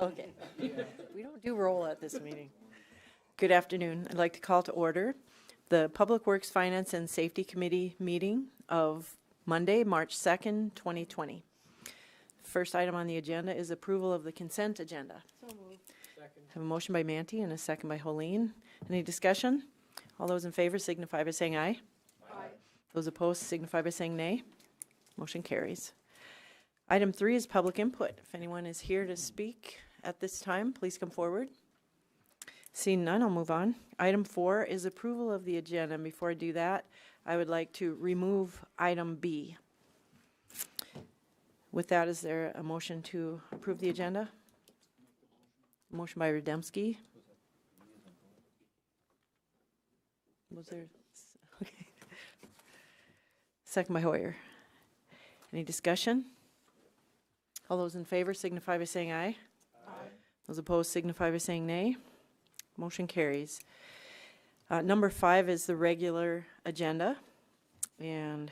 Okay. We don't do roll at this meeting. Good afternoon. I'd like to call to order the Public Works, Finance, and Safety Committee meeting of Monday, March 2nd, 2020. First item on the agenda is approval of the consent agenda. So moved. Second. Have a motion by Manti and a second by Helene. Any discussion? All those in favor signify by saying aye. Aye. Those opposed signify by saying nay. Motion carries. Item 3 is public input. If anyone is here to speak at this time, please come forward. Seeing none, I'll move on. Item 4 is approval of the agenda. And before I do that, I would like to remove item B. With that, is there a motion to approve the agenda? Motion by Rademski. Was there? Okay. Second by Hoyer. Any discussion? All those in favor signify by saying aye. Aye. Those opposed signify by saying nay. Motion carries. Number 5 is the regular agenda. And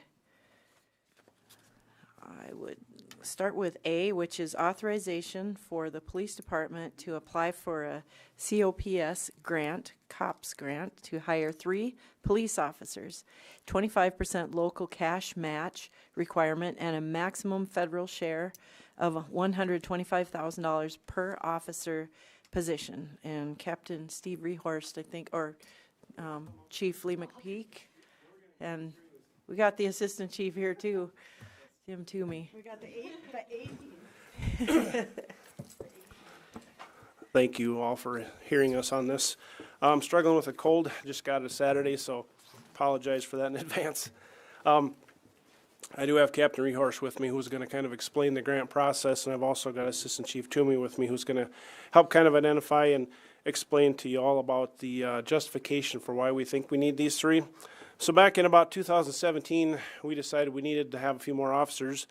I would start with A, which is authorization for the police department to apply for a COPS grant, COPS grant, to hire 3 police officers, 25% local cash match requirement, and a maximum federal share of $125,000 per officer position. And Captain Steve Rehorst, I think, or Chief Lee McPeak, and we got the assistant chief here too, Jim Toomey. We got the 18. Thank you all for hearing us on this. I'm struggling with a cold, just got it Saturday, so apologize for that in advance. I do have Captain Rehorst with me who's going to kind of explain the grant process, and I've also got Assistant Chief Toomey with me who's going to help kind of identify and explain to you all about the justification for why we think we need these 3. So back in about 2017, we decided we needed to have a few more officers.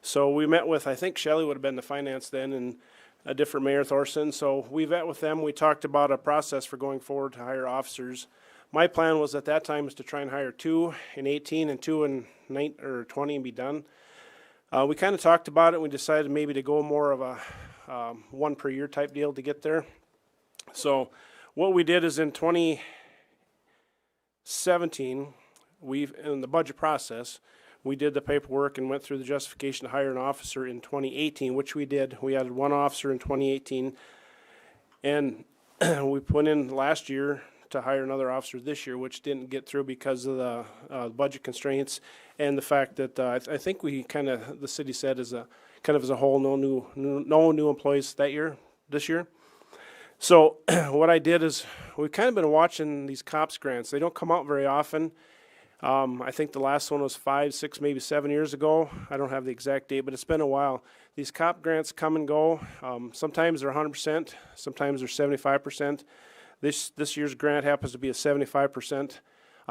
So we met with, I think Shelley would have been the finance then, and a different Mayor Thorson. So we met with them. We talked about a process for going forward to hire officers. My plan was at that time was to try and hire 2 in 18 and 2 in 20 and be done. We kind of talked about it. We decided maybe to go more of a 1 per year type deal to get there. So what we did is in 2017, in the budget process, we did the paperwork and went through the justification to hire an officer in 2018, which we did. We added 1 officer in 2018, and we put in last year to hire another officer this year, which didn't get through because of the budget constraints and the fact that I think we kind of, the city said as a whole, no new employees this year. So what I did is we've kind of been watching these COPS grants. They don't come out very often. I think the last one was 5, 6, maybe 7 years ago. I don't have the exact date, but it's been a while. These COP grants come and go. Sometimes they're 100%, sometimes they're 75%. This year's grant happens to be a 75%.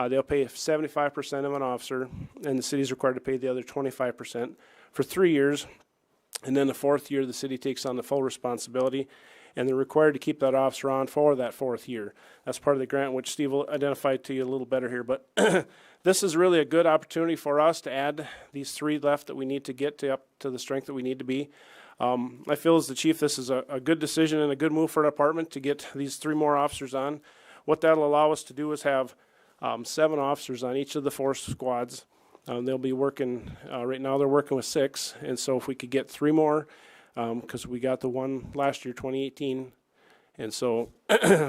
They'll pay 75% of an officer, and the city's required to pay the other 25% for 3 years. And then the 4th year, the city takes on the full responsibility, and they're required to keep that officer on for that 4th year. That's part of the grant, which Steve will identify to you a little better here. But this is really a good opportunity for us to add these 3 left that we need to get to up to the strength that we need to be. I feel as the chief, this is a good decision and a good move for an department to get these 3 more officers on. What that'll allow us to do is have 7 officers on each of the 4 squads. They'll be working, right now they're working with 6, and so if we could get 3 more, because we got the 1 last year, 2018, and so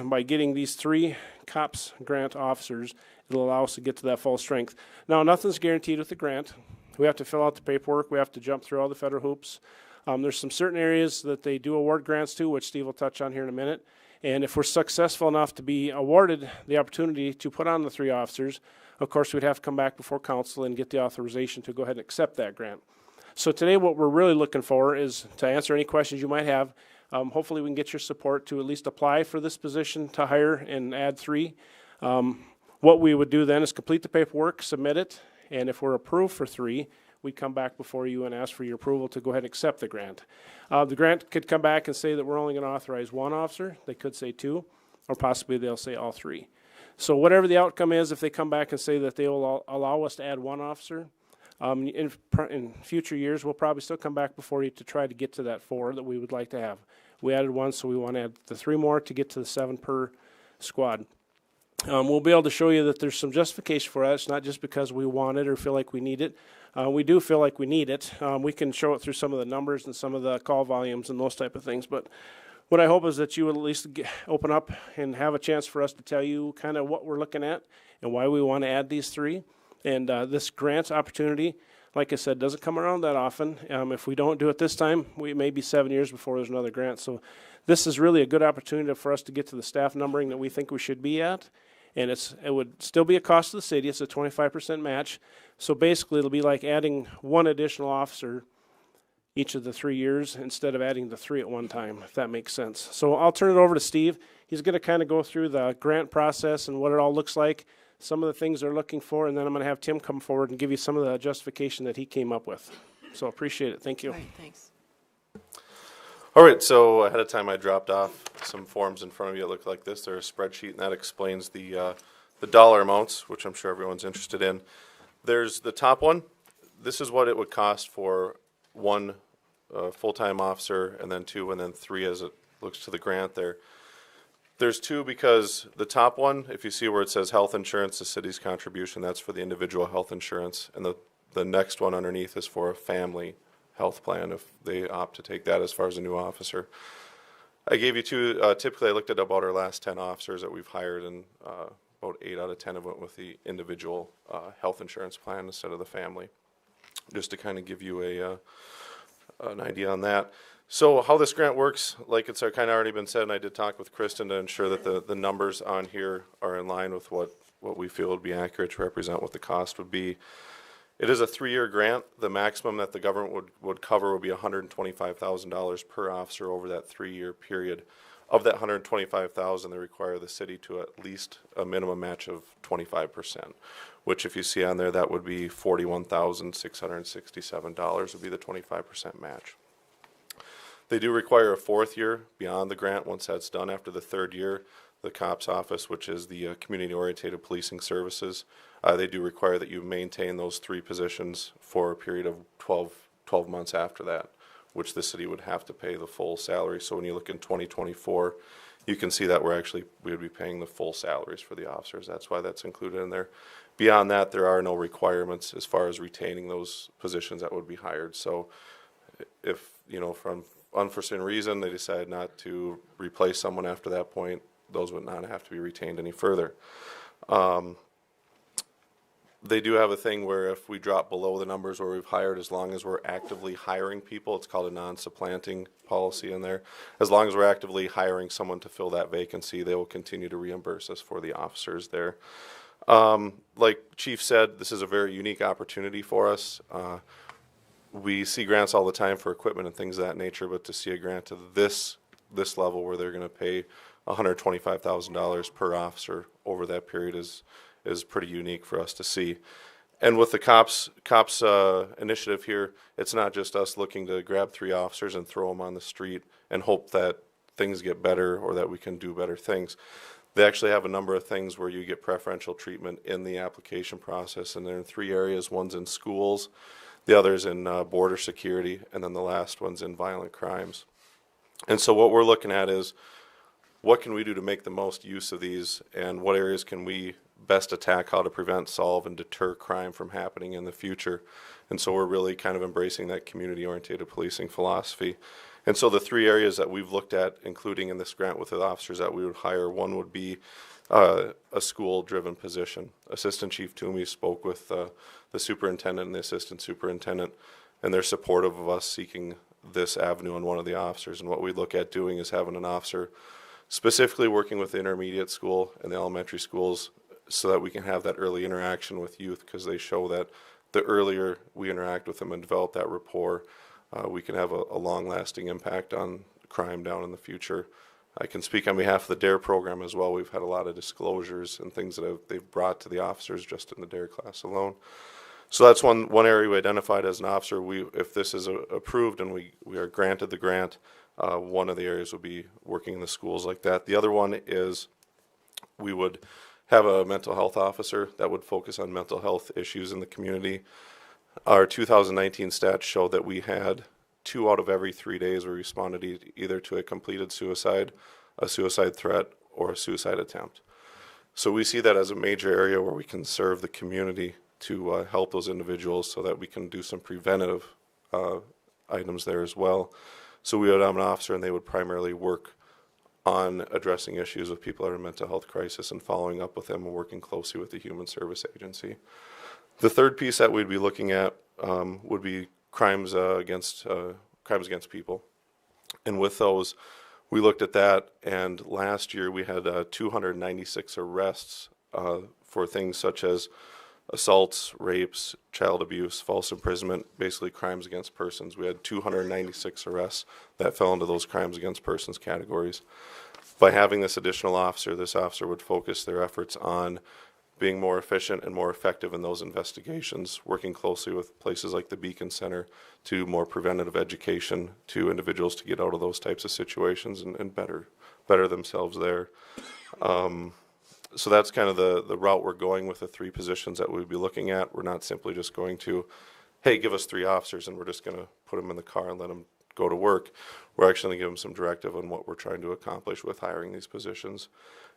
by getting these 3 COPS grant officers, it'll allow us to get to that full strength. Now, nothing's guaranteed with the grant. We have to fill out the paperwork. We have to jump through all the federal hoops. There's some certain areas that they do award grants to, which Steve will touch on here in a minute. And if we're successful enough to be awarded the opportunity to put on the 3 officers, of course, we'd have to come back before council and get the authorization to go ahead and accept that grant. So today what we're really looking for is to answer any questions you might have. Hopefully we can get your support to at least apply for this position to hire and add 3. What we would do then is complete the paperwork, submit it, and if we're approved for 3, we'd come back before you and ask for your approval to go ahead and accept the grant. The grant could come back and say that we're only going to authorize 1 officer. They could say 2, or possibly they'll say all 3. So whatever the outcome is, if they come back and say that they will allow us to add 1 officer, In future years, we'll probably still come back before you to try to get to that 4 that we would like to have. We added 1, so we want to add the 3 more to get to the 7 per squad. We'll be able to show you that there's some justification for that. It's not just because we want it or feel like we need it. We do feel like we need it. We can show it through some of the numbers and some of the call volumes and those type of things. But what I hope is that you will at least open up and have a chance for us to tell you kind of what we're looking at and why we want to add these 3. And this grant opportunity, like I said, doesn't come around that often. If we don't do it this time, we may be 7 years before there's another grant. So this is really a good opportunity for us to get to the staff numbering that we think we should be at. And it would still be a cost to the city. It's a 25% match. So basically, it'll be like adding 1 additional officer each of the 3 years instead of adding the 3 at one time, if that makes sense. So I'll turn it over to Steve. He's going to kind of go through the grant process and what it all looks like, some of the things they're looking for, and then I'm going to have Tim come forward and give you some of the justification that he came up with. So appreciate it. Thank you. All right, thanks. All right, so ahead of time I dropped off some forms in front of you that look like this. They're a spreadsheet, and that explains the dollar amounts, which I'm sure everyone's interested in. There's the top one. This is what it would cost for 1 full-time officer, and then 2, and then 3 as it looks to the grant there. There's 2 because the top one, if you see where it says health insurance, the city's contribution, that's for the individual health insurance, and the next one underneath is for a family health plan if they opt to take that as far as a new officer. I gave you 2, typically I looked at about our last 10 officers that we've hired, and about 8 out of 10 have went with the individual health insurance plan instead of the family, just to kind of give you an idea on that. So how this grant works, like it's kind of already been said, and I did talk with Kristen to ensure that the numbers on here are in line with what we feel would be accurate to represent what the cost would be. It is a 3-year grant. The maximum that the government would cover would be $125,000 per officer over that 3-year period. Of that $125,000, they require the city to at least a minimum match of 25%, which if you see on there, that would be $41,667 would be the 25% match. They do require a 4th year beyond the grant. Once that's done, after the 3rd year, the COPS office, which is the community-oriented policing services, they do require that you maintain those 3 positions for a period of 12 months after that, which the city would have to pay the full salary. So when you look in 2024, you can see that we would be paying the full salaries for the officers. That's why that's included in there. Beyond that, there are no requirements as far as retaining those positions that would be hired. So if, from unforeseen reason they decide not to replace someone after that point, those would not have to be retained any further. They do have a thing where if we drop below the numbers where we've hired, as long as we're actively hiring people, it's called a non-supplanting policy in there. As long as we're actively hiring someone to fill that vacancy, they will continue to reimburse us for the officers there. Like Chief said, this is a very unique opportunity for us. We see grants all the time for equipment and things of that nature, but to see a grant to this level where they're going to pay $125,000 per officer over that period is pretty unique for us to see. And with the COPS initiative here, it's not just us looking to grab 3 officers and throw them on the street and hope that things get better or that we can do better things. They actually have a number of things where you get preferential treatment in the application process, and they're in 3 areas. One's in schools, the other's in border security, and then the last one's in violent crimes. And so what we're looking at is, what can we do to make the most use of these, and what areas can we best attack, how to prevent, solve, and deter crime from happening in the future. And so we're really kind of embracing that community-oriented policing philosophy. And so the 3 areas that we've looked at, including in this grant with the officers that we would hire, one would be a school-driven position. Assistant Chief Toomey spoke with the superintendent and the assistant superintendent, and they're supportive of us seeking this avenue on one of the officers. And what we look at doing is having an officer specifically working with the intermediate school and the elementary schools so that we can have that early interaction with youth, because they show that the earlier we interact with them and develop that rapport, we can have a long-lasting impact on crime down in the future. I can speak on behalf of the DARE program as well. We've had a lot of disclosures and things that they've brought to the officers just in the DARE class alone. So that's one area we identified as an officer. If this is approved and we are granted the grant, one of the areas would be working in the schools like that. The other one is we would have a mental health officer that would focus on mental health issues in the community. our 2019 stats show that we had 2 out of every 3 days we responded either to a completed suicide, a suicide threat, or a suicide attempt. So we see that as a major area where we can serve the community to help those individuals so that we can do some preventative items there as well. So we would have an officer and they would primarily work on addressing issues with people that are in mental health crisis and following up with them and working closely with the Human Service Agency. The third piece that we'd be looking at would be crimes against people. And with those, we looked at that, and last year we had 296 arrests for things such as assaults, rapes, child abuse, false imprisonment, basically crimes against persons. We had 296 arrests that fell into those crimes against persons categories. By having this additional officer, this officer would focus their efforts on being more efficient and more effective in those investigations, working closely with places like the Beacon Center to more preventative education to individuals to get out of those types of situations and better themselves there. So that's kind of the route we're going with the 3 positions that we'd be looking at. We're not simply just going to, hey, give us 3 officers and we're just going to put them in the car and let them go to work. We're actually going to give them some directive on what we're trying to accomplish with hiring these positions.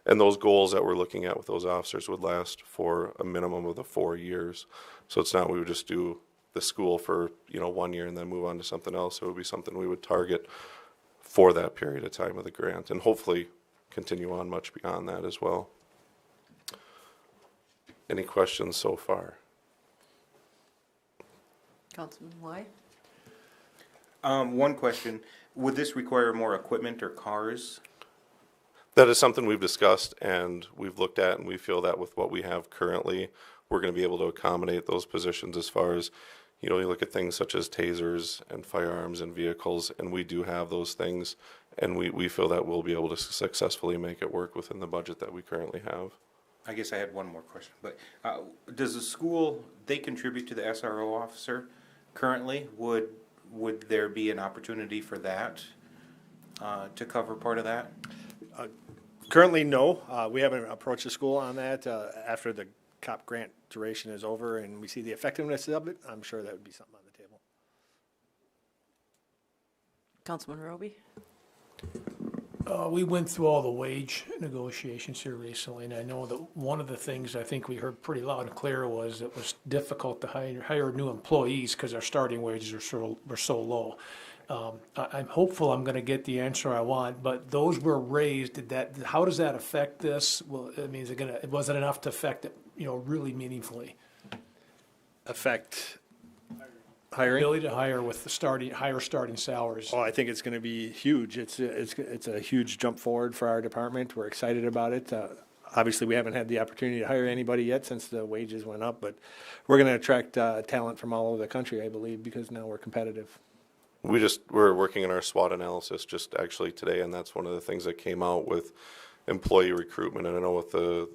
And those goals that we're looking at with those officers would last for a minimum of the 4 years. So it's not we would just do the school for 1 year and then move on to something else. It would be something we would target for that period of time of the grant and hopefully continue on much beyond that as well. Any questions so far? Councilman Why? One question, would this require more equipment or cars? That is something we've discussed and we've looked at, and we feel that with what we have currently, we're going to be able to accommodate those positions as far as, you look at things such as tasers and firearms and vehicles, and we do have those things, and we feel that we'll be able to successfully make it work within the budget that we currently have. I guess I had one more question, but does the school, they contribute to the SRO officer currently? Would there be an opportunity for that to cover part of that? Currently, no. We haven't approached the school on that. After the COP grant duration is over and we see the effectiveness of it, I'm sure that would be something on the table. Councilman Roby? We went through all the wage negotiations here recently, and I know that one of the things I think we heard pretty loud and clear was it was difficult to hire new employees because our starting wages were so low. I'm hopeful I'm going to get the answer I want, but those were raised. How does that affect this? Well, I mean, was it enough to affect it, really meaningfully? Affect hiring? Ability to hire with the higher starting salaries. Oh, I think it's going to be huge. It's a huge jump forward for our department. We're excited about it. Obviously, we haven't had the opportunity to hire anybody yet since the wages went up, but we're going to attract talent from all over the country, I believe, because now we're competitive. We're working on our SWOT analysis just actually today, and that's one of the things that came out with employee recruitment. And I know with the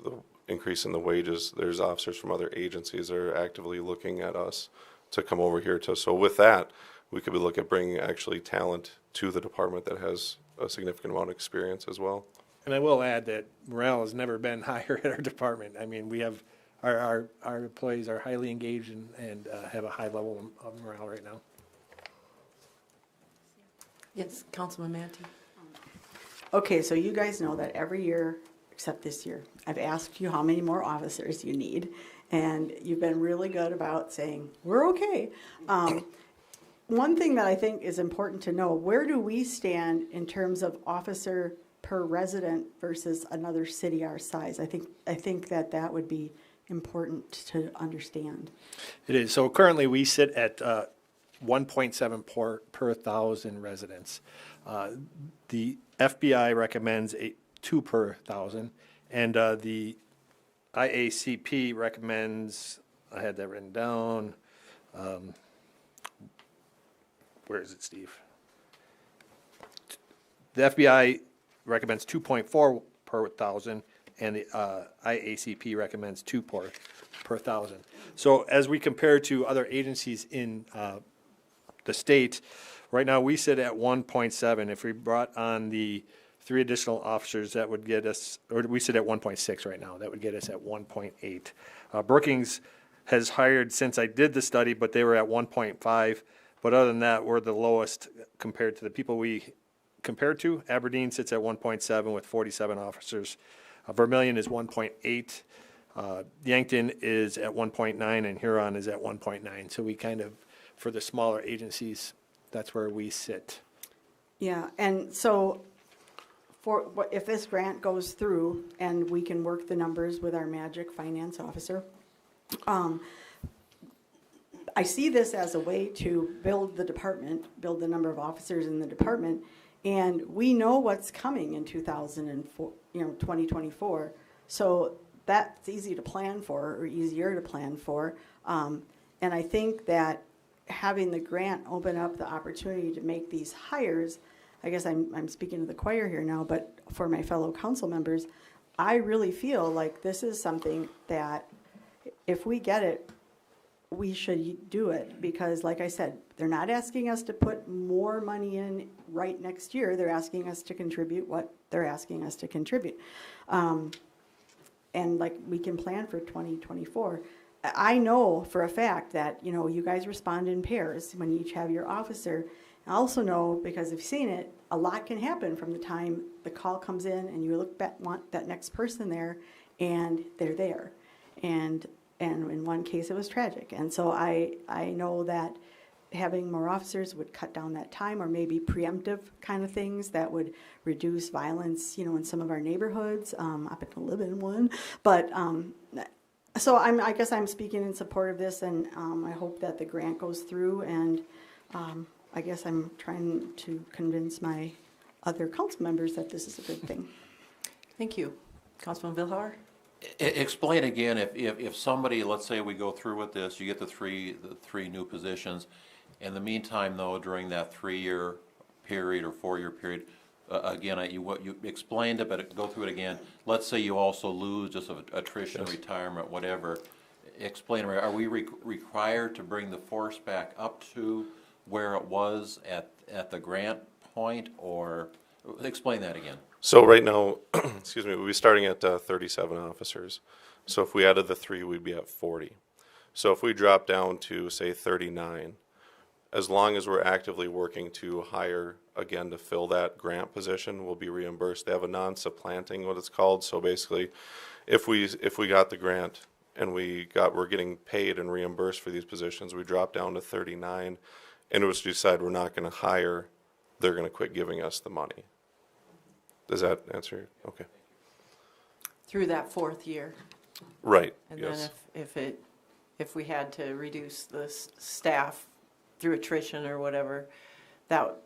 increase in the wages, there's officers from other agencies that are actively looking at us to come over here to. So with that, we could be looking at bringing actually talent to the department that has a significant amount of experience as well. And I will add that morale has never been higher at our department. I mean, we have our employees are highly engaged and have a high level of morale right now. Yes, Councilman Manti. Okay, so you guys know that every year, except this year, I've asked you how many more officers you need, and you've been really good about saying, we're okay. One thing that I think is important to know, where do we stand in terms of officer per resident versus another city our size? I think that would be important to understand. It is. So currently we sit at 1.7 per 1,000 residents. The FBI recommends 2 per 1,000, and the IACP recommends, I had that written down, where is it, Steve? The FBI recommends 2.4 per 1,000, and the IACP recommends 2 per 1,000. So as we compare to other agencies in the state, right now we sit at 1.7. If we brought on the 3 additional officers, that would get us, or we sit at 1.6 right now, that would get us at 1.8. Brookings has hired since I did the study, but they were at 1.5. But other than that, we're the lowest compared to the people we compared to. Aberdeen sits at 1.7 with 47 officers. Vermillion is 1.8. Yankton is at 1.9, and Huron is at 1.9. So we kind of, for the smaller agencies, that's where we sit. Yeah, and so if this grant goes through and we can work the numbers with our magic finance officer, I see this as a way to build the department, build the number of officers in the department, and we know what's coming in 2024. So that's easy to plan for, or easier to plan for. And I think that having the grant open up the opportunity to make these hires, I guess I'm speaking to the choir here now, but for my fellow council members, I really feel like this is something that if we get it, we should do it, because like I said, they're not asking us to put more money in right next year. They're asking us to contribute what they're asking us to contribute. And like we can plan for 2024. I know for a fact that, you know, you guys respond in pairs when you each have your officer. I also know, because I've seen it, a lot can happen from the time the call comes in and you look back, want that next person there, and they're there. And in one case, it was tragic. And so I know that having more officers would cut down that time, or maybe preemptive kind of things that would reduce violence, you know, in some of our neighborhoods. I happen to live in one. But so I guess I'm speaking in support of this, and I hope that the grant goes through. And I guess I'm trying to convince my other council members that this is a good thing. Thank you. Councilman Vilhauer? Explain again, if somebody, let's say we go through with this, you get the three new positions. In the meantime, though, during that 3-year period or 4-year period, again, you explained it, but go through it again. Let's say you also lose just of attrition, yes, retirement, whatever. Explain, are we required to bring the force back up to where it was at the grant point, or explain that again? So right now, excuse me, we'll be starting at 37 officers. So if we added the 3, we'd be at 40. So if we drop down to, say, 39, as long as we're actively working to hire again to fill that grant position, we'll be reimbursed. They have a non-supplanting, what it's called. So basically, if we got the grant and we're getting paid and reimbursed for these positions, we drop down to 39, and it was to decide we're not going to hire, they're going to quit giving us the money. Does that answer? Okay. Through that 4th year. Right. And yes. then if we had to reduce the staff through attrition or whatever, that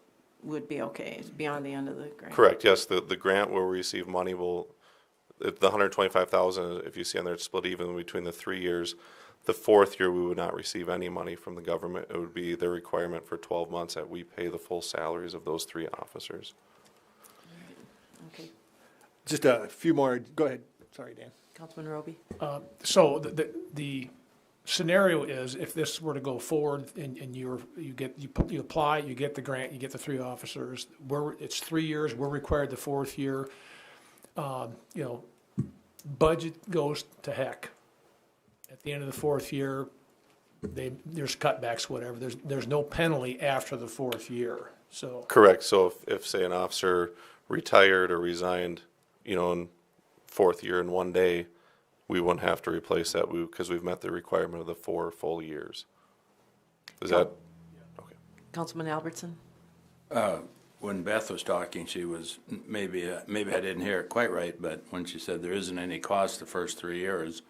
would be okay. It's beyond the end of the grant. Correct. Yes. The grant where we receive money will, the $125,000, if you see on there, it's split even between the 3 years. The 4th year, we would not receive any money from the government. It would be their requirement for 12 months that we pay the full salaries of those 3 officers. Okay. Just a few more. Go ahead. Sorry, Dan. Councilman Roby? So the scenario is, if this were to go forward and you apply, you get the grant, you get the 3 officers, it's 3 years, we're required the 4th year, you know, budget goes to heck. At the end of the 4th year, there's cutbacks, whatever. There's no penalty after the 4th year. So Correct. So if say an officer retired or resigned, you know, in 4th year in 1 day, we wouldn't have to replace that because we've met the requirement of the 4 full years. Is that okay? Councilman Albertson? When Beth was talking, she was, maybe I didn't hear it quite right, but when she said there isn't any cost the first 3 years.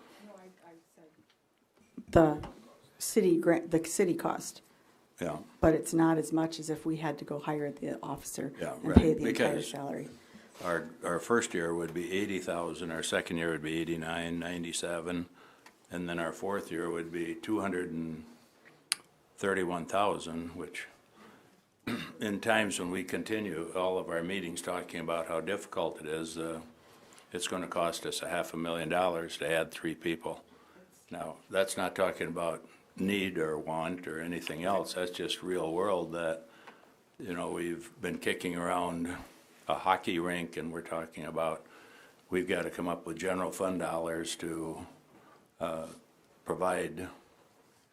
The city grant, the city cost. Yeah. But it's not as much as if we had to go hire the officer, Yeah, and right. pay the entire Because salary. Our first year would be 80,000, our second year would be 89,97, and then our 4th year would be 231,000, which in times when we continue all of our meetings talking about how difficult it is, it's going to cost us $500,000 to add 3 people. Now, that's not talking about need or want or anything else. That's just real world that, you know, we've been kicking around a hockey rink, and we're talking about we've got to come up with general fund dollars to provide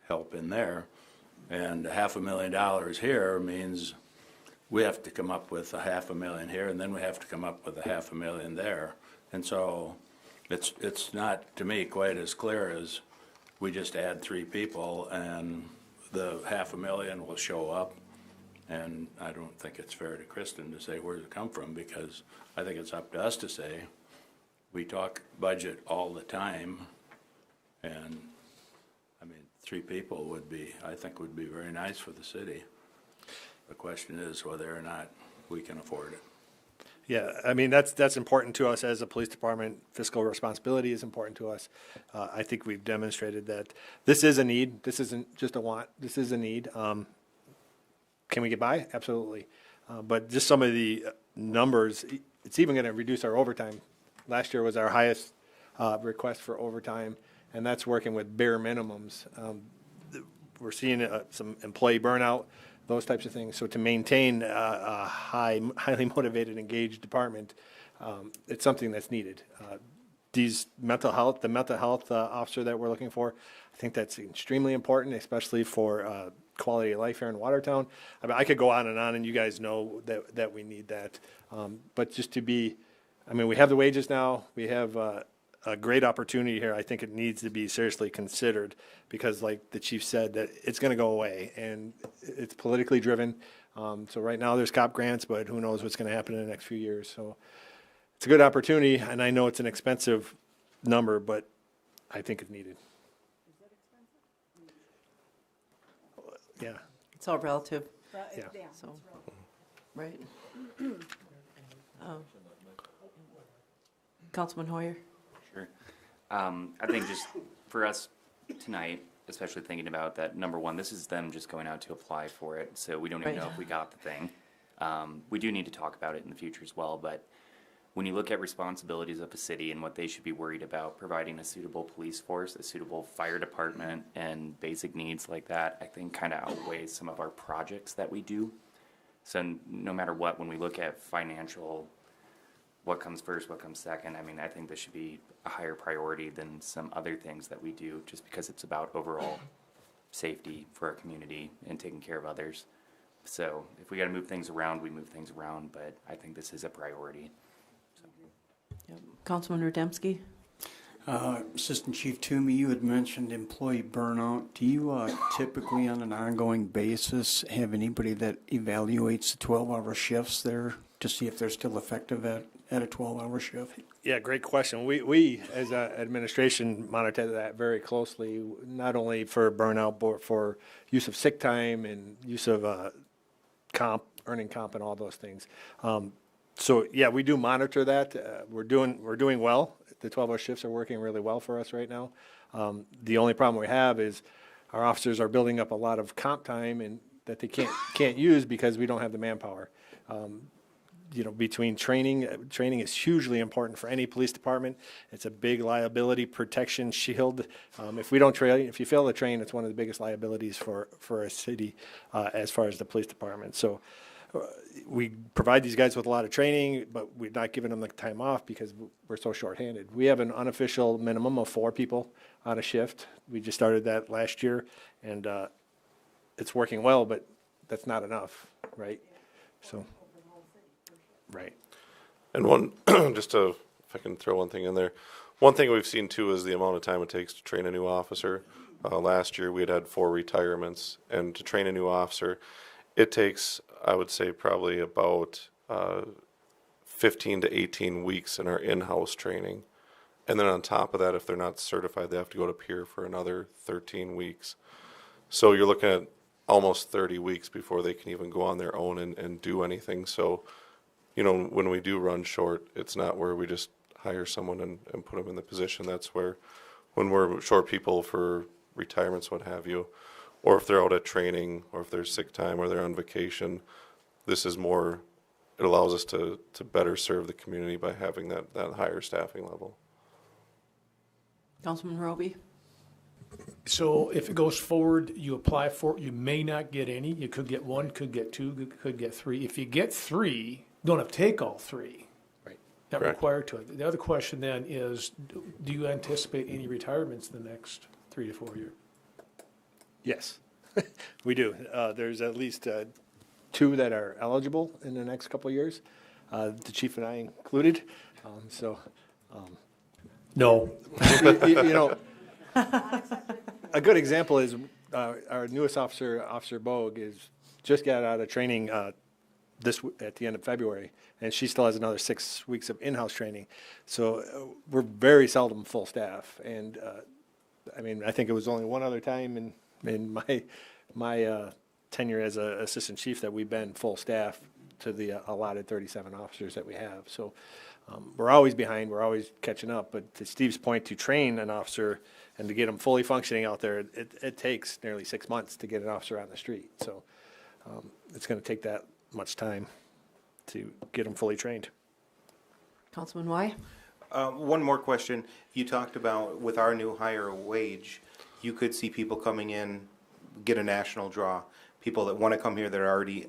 help in there. And $500,000 here means we have to come up with $500,000 here, and then we have to come up with $500,000 there. And so it's not, to me, quite as clear as we just add 3 people and the $500,000 will show up. And I don't think it's fair to Kristen to say, where does it come from? Because I think it's up to us to say, we talk budget all the time. And, I mean, 3 people would be, I think would be very nice for the city. The question is whether or not we can afford it. Yeah, I mean, that's important to us as a police department. Fiscal responsibility is important to us. I think we've demonstrated that this is a need. This isn't just a want. This is a need. Can we get by? Absolutely. But just some of the numbers, it's even going to reduce our overtime. Last year was our highest request for overtime, and that's working with bare minimums. We're seeing some employee burnout, those types of things. So to maintain a highly motivated, engaged department, it's something that's needed. The mental health officer that we're looking for, I think that's extremely important, especially for quality of life here in Watertown. I mean, I could go on, and you guys know that we need that. But just to be, I mean, we have the wages now. We have a great opportunity here. I think it needs to be seriously considered because, like the chief said, that it's going to go away, and it's politically driven. So right now there's COP grants, but who knows what's going to happen in the next few years. So it's a good opportunity, and I know it's an expensive number, but I think it's needed. Yeah. It's all relative, Yeah. so, right. Councilman Hoyer? Sure. I think just for us tonight, especially thinking about that, number one, this is them just going out to apply for it, so we don't even Right. know if we got the thing. We do need to talk about it in the future as well, but when you look at responsibilities of a city and what they should be worried about, providing a suitable police force, a suitable fire department, and basic needs like that, I think kind of outweighs some of our projects that we do. So no matter what, when we look at financial, what comes first, what comes second, I mean, I think this should be a higher priority than some other things that we do, just because it's about overall safety for our community and taking care of others. So if we got to move things around, we move things around, but I think this is a priority. Yep. Councilman Rudemsky? Assistant Chief Toomey, you had mentioned employee burnout. Do you typically on an ongoing basis have anybody that evaluates the 12-hour shifts there to see if they're still effective at a 12-hour shift? Yeah, great question. We as an administration monitor that very closely, not only for burnout, but for use of sick time and use of earning comp and all those things. So yeah, we do monitor that. We're doing well. The 12-hour shifts are working really well for us right now. The only problem we have is our officers are building up a lot of comp time and that they can't use because we don't have the manpower. Between training is hugely important for any police department. It's a big liability protection shield. If you fail to train, it's one of the biggest liabilities for a city as far as the police department. So we provide these guys with a lot of training, but we're not giving them the time off because we're so shorthanded. We have an unofficial minimum of 4 people on a shift. We just started that last year, and it's working well, but that's not enough, right? So. Right. And if I can throw one thing in there, one thing we've seen too is the amount of time it takes to train a new officer. Last year we had 4 retirements, and to train a new officer, it takes, I would say, probably about 15 to 18 weeks in our in-house training. And then on top of that, if they're not certified, they have to go to peer for another 13 weeks. So you're looking at almost 30 weeks before they can even go on their own and do anything. So when we do run short, it's not where we just hire someone and put them in the position. That's where, when we're short people for retirements, what have you, or if they're out at training, or if there's sick time, or they're on vacation, this is more, it allows us to better serve the community by having that higher staffing level. Councilman Roby? So if it goes forward, you apply for it, you may not get any. You could get 1, could get 2, could get 3. If you get 3, you don't have to take all 3. Right. Not Correct. required to. The other question then is, do you anticipate any retirements in the next 3 to 4 year? Yes, we do. There's at least 2 that are eligible in the next couple of years, the chief and I included. No. You know, a good example is our newest officer, Officer Bogue, is just got out of training at the end of February, and she still has another 6 weeks of in-house training. So we're very seldom full staff, and I mean, I think it was only one other time in my tenure as an assistant chief that we've been full staff to the allotted 37 officers that we have. So we're always behind, we're always catching up. But to Steve's point, to train an officer and to get them fully functioning out there, it takes nearly 6 months to get an officer on the street. So it's going to take that much time to get them fully trained. Councilman Y? One more question. You talked about with our new higher wage, you could see people coming in, get a national draw, people that want to come here that are already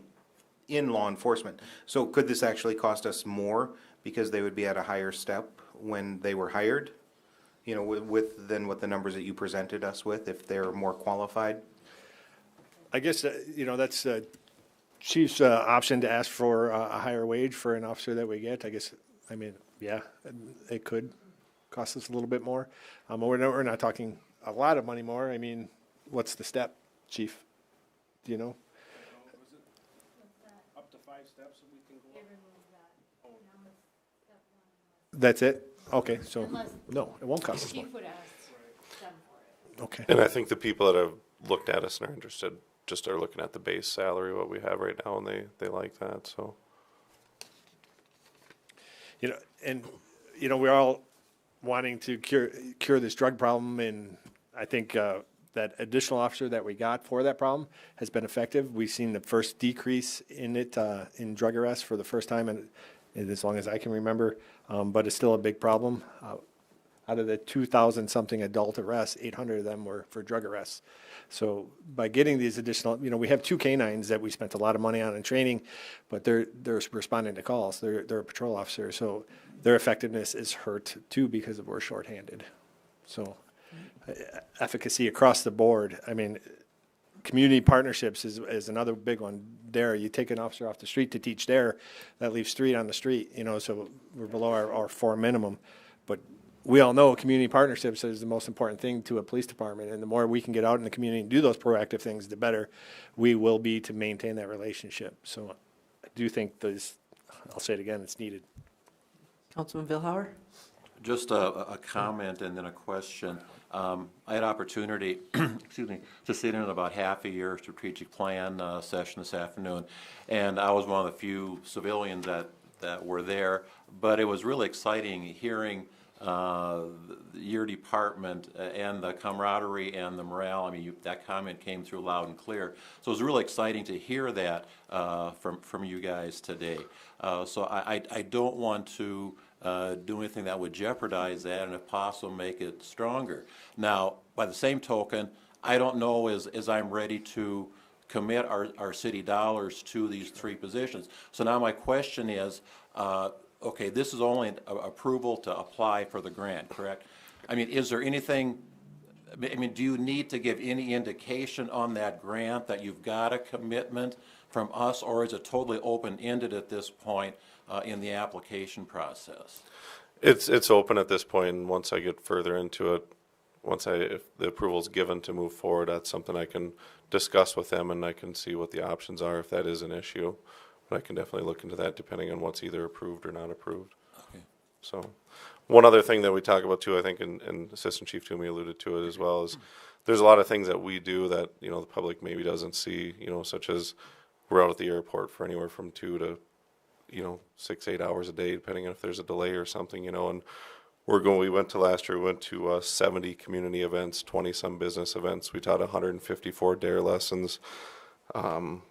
in law enforcement. So could this actually cost us more because they would be at a higher step when they were hired? You know, than what the numbers that you presented us with, if they're more qualified? I guess, you know, that's chief's option to ask for a higher wage for an officer that we get. I guess, I mean, yeah, it could cost us a little bit more. We're not talking a lot of money more. I mean, what's the step, chief? Do you know? Up to 5 steps that we can go up. That's it? Okay, so, no, it won't cost us more. Okay. And I think the people that have looked at us and are interested just are looking at the base salary, what we have right now, and they like that, so. You know, and, you know, we're all wanting to cure this drug problem, and I think that additional officer that we got for that problem has been effective. We've seen the first decrease in it, in drug arrests for the first time in as long as I can remember, but it's still a big problem. Out of the 2,000-something adult arrests, 800 of them were for drug arrests. So by getting these additional, you know, we have 2 canines that we spent a lot of money on in training, but they're responding to calls. They're a patrol officer, so their effectiveness is hurt too because we're shorthanded. So efficacy across the board. I mean, community partnerships is another big one. There, you take an officer off the street to teach there, that leaves 3 on the street. You know, so we're below our 4 minimum, but we all know community partnerships is the most important thing to a police department, and the more we can get out in the community and do those proactive things, the better we will be to maintain that relationship. So I do think I'll say it again, it's needed. Councilman Vilhauer? Just a comment and then a question. I had opportunity, excuse me, to sit in about half a year strategic plan session this afternoon, and I was one of the few civilians that were there, but it was really exciting hearing your department and the camaraderie and the morale. I mean, that comment came through loud and clear. So it was really exciting to hear that from you guys today. So I don't want to do anything that would jeopardize that, and if possible, make it stronger. Now, by the same token, I don't know as I'm ready to commit our city dollars to these 3 positions. So now my question is, okay, this is only an approval to apply for the grant, correct? I mean, is there anything, I mean, do you need to give any indication on that grant that you've got a commitment from us, or is it totally open-ended at this point in the application process? It's open at this point, and once I get further into it, if the approval is given to move forward, that's something I can discuss with them, and I can see what the options are if that is an issue. But I can definitely look into that depending on what's either approved or not approved. Okay. So one other thing that we talk about too, I think, and Assistant Chief Toomey alluded to it as well, is there's a lot of things that we do that, you know, the public maybe doesn't see, you know, such as we're out at the airport for anywhere from 2 to, you know, 6-8 hours a day, depending on if there's a delay or something, you know, and we went to 70 community events, 20-some business events. We taught 154 DARE lessons.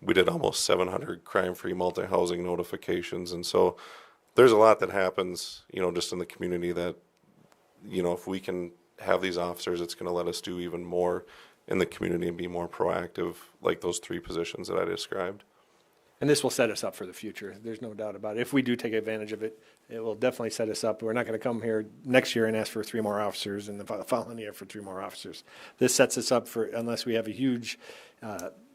We did almost 700 crime-free multi-housing notifications. And so there's a lot that happens, you know, just in the community that, you know, if we can have these officers, it's going to let us do even more in the community and be more proactive, like those 3 positions that I described. And this will set us up for the future. There's no doubt about it. If we do take advantage of it, it will definitely set us up. We're not going to come here next year and ask for 3 more officers and the following year for 3 more officers. This sets us up for, unless we have a huge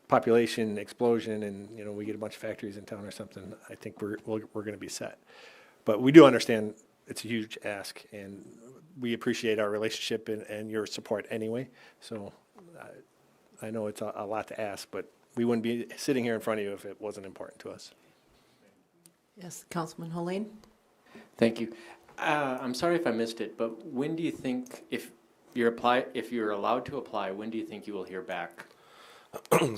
population explosion and, you know, we get a bunch of factories in town or something, I think we're going to be set. But we do understand it's a huge ask, and we appreciate our relationship and your support anyway. So I know it's a lot to ask, but we wouldn't be sitting here in front of you if it wasn't important to us. Yes, Councilman Helene? Thank you. I'm sorry if I missed it, but when do you think, if you're allowed to apply, when do you think you will hear back?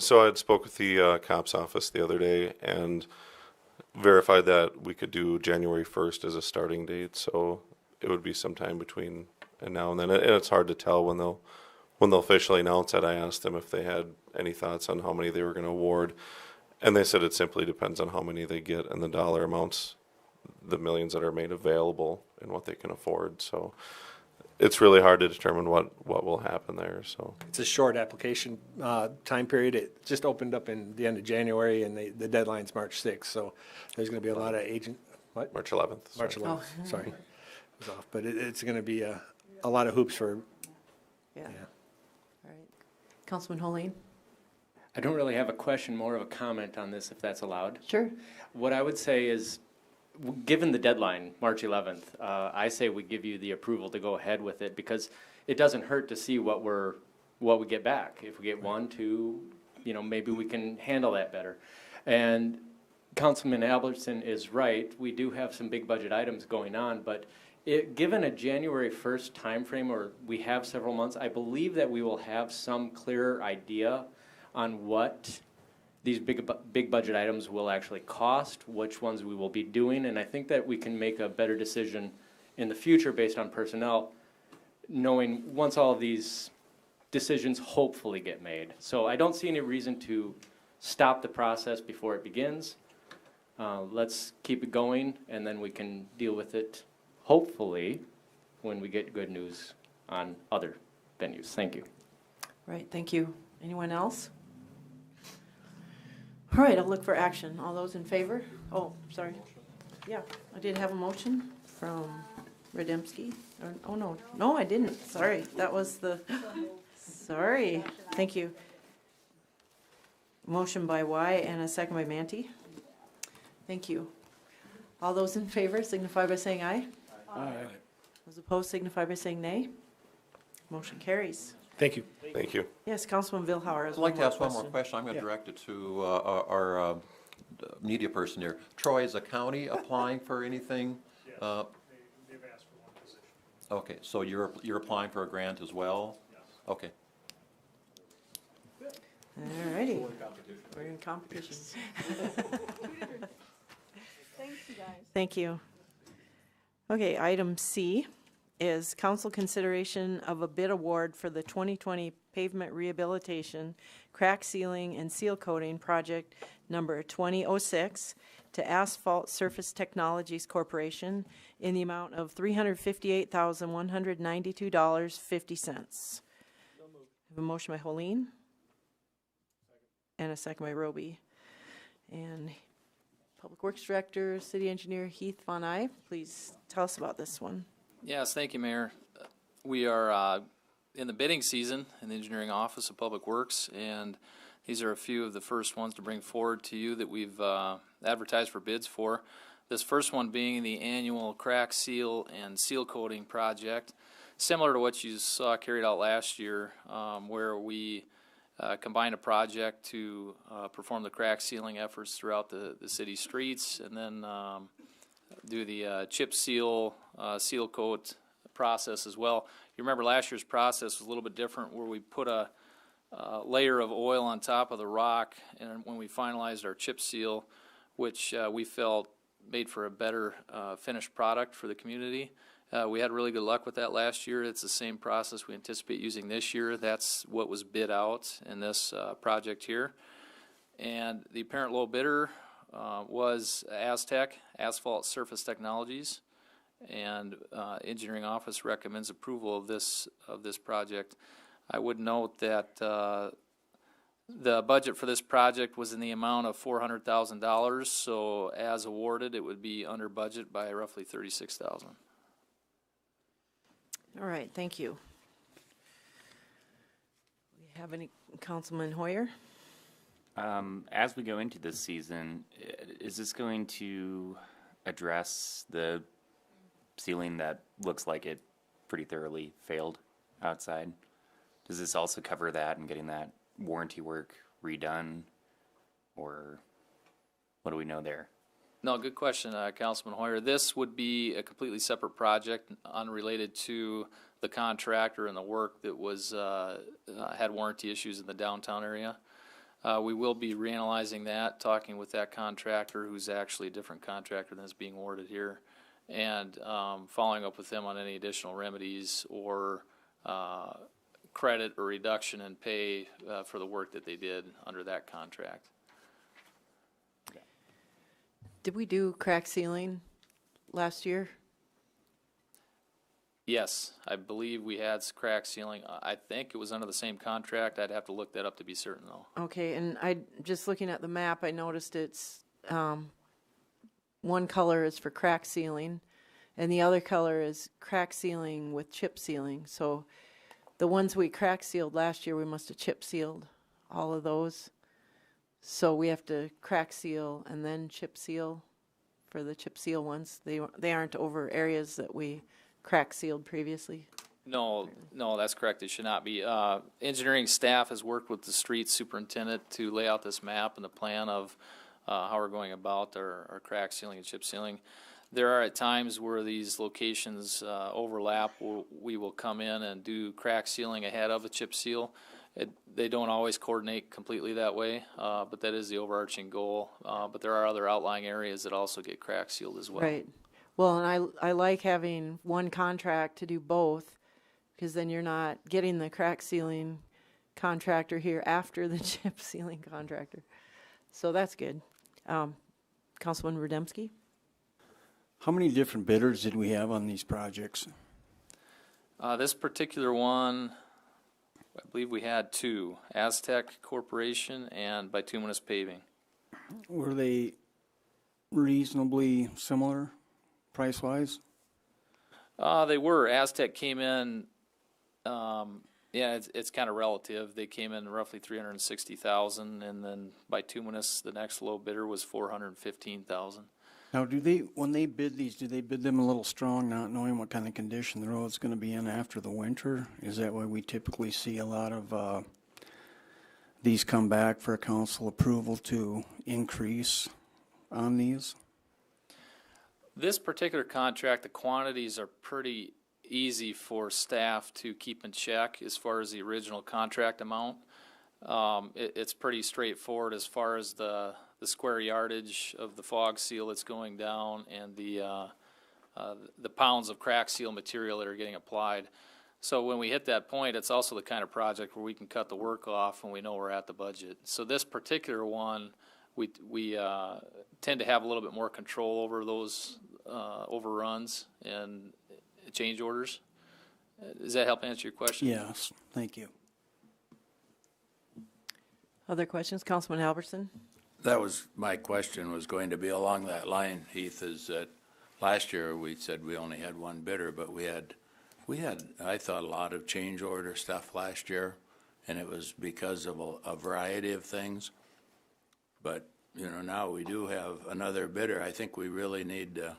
So I had spoke with the COPS office the other day and verified that we could do January 1st as a starting date. So it would be sometime between and now and then. And it's hard to tell when they'll officially announce that. I asked them if they had any thoughts on how many they were going to award, and they said it simply depends on how many they get and the dollar amounts, the millions that are made available and what they can afford. So it's really hard to determine what will happen there. So It's a short application time period. It just opened up in the end of January, and the deadline's March 6th. So there's going to be a lot of March 11th. March sorry. 11th, sorry. It was off. But it's going to be a lot of hoops for, Yeah. All right. Councilman Helene? I don't really have a question, more of a comment on this, if that's allowed. Sure. What I would say is, given the deadline, March 11th, I say we give you the approval to go ahead with it, because it doesn't hurt to see what we get back. If we get 1, 2, you know, maybe we can handle that better. And Councilman Albertson is right. We do have some big budget items going on, but given a January 1st timeframe, or we have several months, I believe that we will have some clearer idea on what these big budget items will actually cost, which ones we will be doing, and I think that we can make a better decision in the future based on personnel, knowing once all of these decisions hopefully get made. So I don't see any reason to stop the process before it begins. Let's keep it going, and then we can deal with it, hopefully, when we get good news on other venues. Thank you. Right, thank you. Anyone else? All right, I'll look for action. All those in favor? Oh, sorry. Yeah, I did have a motion from Rademski. Oh, no. No, I didn't. Sorry. That was the, sorry. Thank you. Motion by Y and a second by Manti. Thank you. All those in favor signify by saying aye. Aye. Those opposed signify by saying nay. Motion carries. thank you. Thank you. Yes, Councilman Vilhauer has I'd like one to more ask one more question. I'm going to direct it to our media person here. Troy, is the county applying for anything? They've asked for 1 position. Okay, so you're applying for a grant as well? Yes. Okay. All righty. We're in competition. Thanks, you guys. Thank you. Okay, item C is council consideration of a bid award for the 2020 pavement rehabilitation, crack sealing, and seal coating project number 2006 to Asphalt Surface Technologies Corporation in the amount of $358,192.50. Have a motion by Helene. And a second by Roby. And Public Works Director, City Engineer Heath Von Eye, please tell us about this one. Yes, thank you, Mayor. We are in the bidding season in the Engineering Office of Public Works, and these are a few of the first ones to bring forward to you that we've advertised for bids for. This first one being the annual crack seal and seal coating project, similar to what you saw carried out last year, where we combined a project to perform the crack sealing efforts throughout the city streets, and then do the chip seal, seal coat process as well. You remember last year's process was a little bit different, where we put a layer of oil on top of the rock, and when we finalized our chip seal, which we felt made for a better finished product for the community. We had really good luck with that last year. It's the same process we anticipate using this year. That's what was bid out in this project here. And the apparent low bidder was Aztec, Asphalt Surface Technologies, and Engineering Office recommends approval of this project. I would note that The budget for this project was in the amount of $400,000, so as awarded, it would be under budget by roughly $36,000. All right, thank you. We have any, Councilman Hoyer? As we go into this season, is this going to address the ceiling that looks like it pretty thoroughly failed outside? Does this also cover that and getting that warranty work redone, or what do we know there? No, good question, Councilman Hoyer. This would be a completely separate project, unrelated to the contractor and the work that was had warranty issues in the downtown area. We will be reanalyzing that, talking with that contractor, who's actually a different contractor than is being awarded here, and following up with them on any additional remedies or credit or reduction in pay for the work that they did under that contract. Did we do crack ceiling last year? Yes, I believe we had crack ceiling. I think it was under the same contract. I'd have to look that up to be certain, though. Okay, and I, just looking at the map, I noticed it's, one color is for crack sealing, and the other color is crack sealing with chip sealing. So the ones we crack sealed last year, we must have chip sealed all of those. So we have to crack seal and then chip seal for the chip seal ones. They aren't over areas that we crack sealed previously. No, that's correct. It should not be. Engineering staff has worked with the street superintendent to lay out this map and the plan of how we're going about our crack sealing and chip sealing. There are at times where these locations overlap. We will come in and do crack sealing ahead of a chip seal. They don't always coordinate completely that way, but that is the overarching goal. But there are other outlying areas that also get crack sealed as well. Right. Well, and I like having one contract to do both, because then you're not getting the crack sealing contractor here after the chip sealing contractor. So that's good. Councilman Rudemsky? How many different bidders did we have on these projects? This particular one, I believe we had two, Aztec Corporation and Bituminous Paving. Were they reasonably similar price-wise? They were. Aztec came in, it's kind of relative. They came in roughly $360,000, and then Bituminous, the next low bidder, was $415,000. Now, when they bid these, do they bid them a little strong, not knowing what kind of condition the road's going to be in after the winter? Is that why we typically see a lot of these come back for council approval to increase on these? This particular contract, the quantities are pretty easy for staff to keep in check as far as the original contract amount. It's pretty straightforward as far as the square yardage of the fog seal that's going down and the pounds of crack seal material that are getting applied. So when we hit that point, it's also the kind of project where we can cut the work off when we know we're at the budget. So this particular one, we tend to have a little bit more control over those overruns and change orders. Does that help answer your question? Yes, thank you. Other questions? Councilman Halverson? That was, my question was going to be along that line, Heath, is that last year we said we only had one bidder, but we had, I thought, a lot of change order stuff last year, and it was because of a variety of things. But, you know, now we do have another bidder. I think we really need to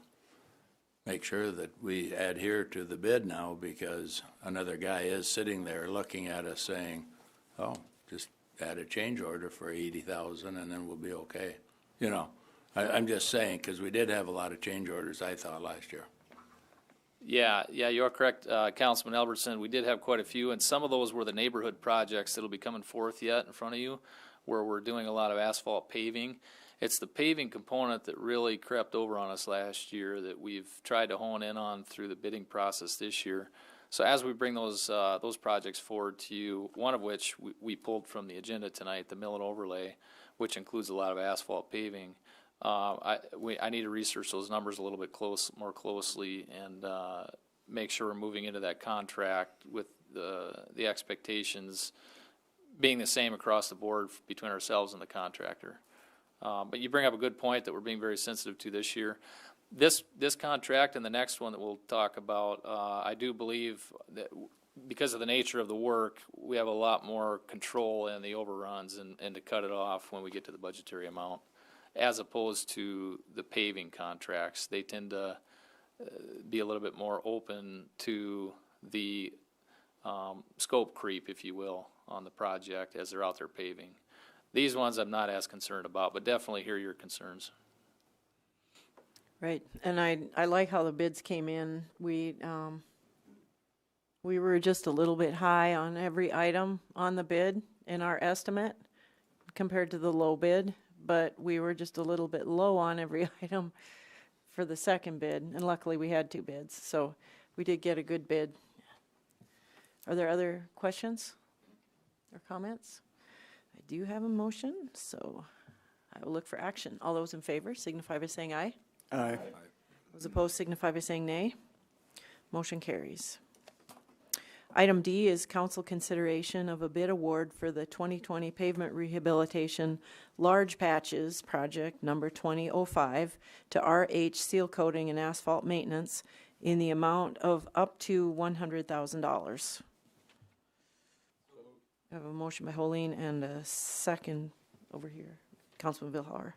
make sure that we adhere to the bid now, because another guy is sitting there looking at us saying, oh, just add a change order for 80,000 and then we'll be okay. You know, I'm just saying, because we did have a lot of change orders, I thought, last year. Yeah, you're correct, Councilman Albertson. We did have quite a few, and some of those were the neighborhood projects that'll be coming forth yet in front of you, where we're doing a lot of asphalt paving. It's the paving component that really crept over on us last year that we've tried to hone in on through the bidding process this year. So as we bring those projects forward to you, one of which we pulled from the agenda tonight, the mill and overlay, which includes a lot of asphalt paving. I need to research those numbers a little bit more closely and make sure we're moving into that contract with the expectations being the same across the board between ourselves and the contractor. But you bring up a good point that we're being very sensitive to this year. This contract and the next one that we'll talk about, I do believe that because of the nature of the work, we have a lot more control in the overruns and to cut it off when we get to the budgetary amount, as opposed to the paving contracts. They tend to be a little bit more open to the scope creep, if you will, on the project as they're out there paving. These ones I'm not as concerned about, but definitely hear your concerns. Right, and I like how the bids came in. We were just a little bit high on every item on the bid in our estimate compared to the low bid, but we were just a little bit low on every item for the second bid, and luckily we had 2 bids, so we did get a good bid. Are there other questions or comments? I do have a motion, so I will look for action. All those in favor signify by saying aye. Aye. Those opposed signify by saying nay. Motion carries. Item D is council consideration of a bid award for the 2020 pavement rehabilitation large patches project number 2005 to RH Seal Coating and Asphalt Maintenance in the amount of up to $100,000. I have a motion by Holene and a second over here, Councilman Vilhauer.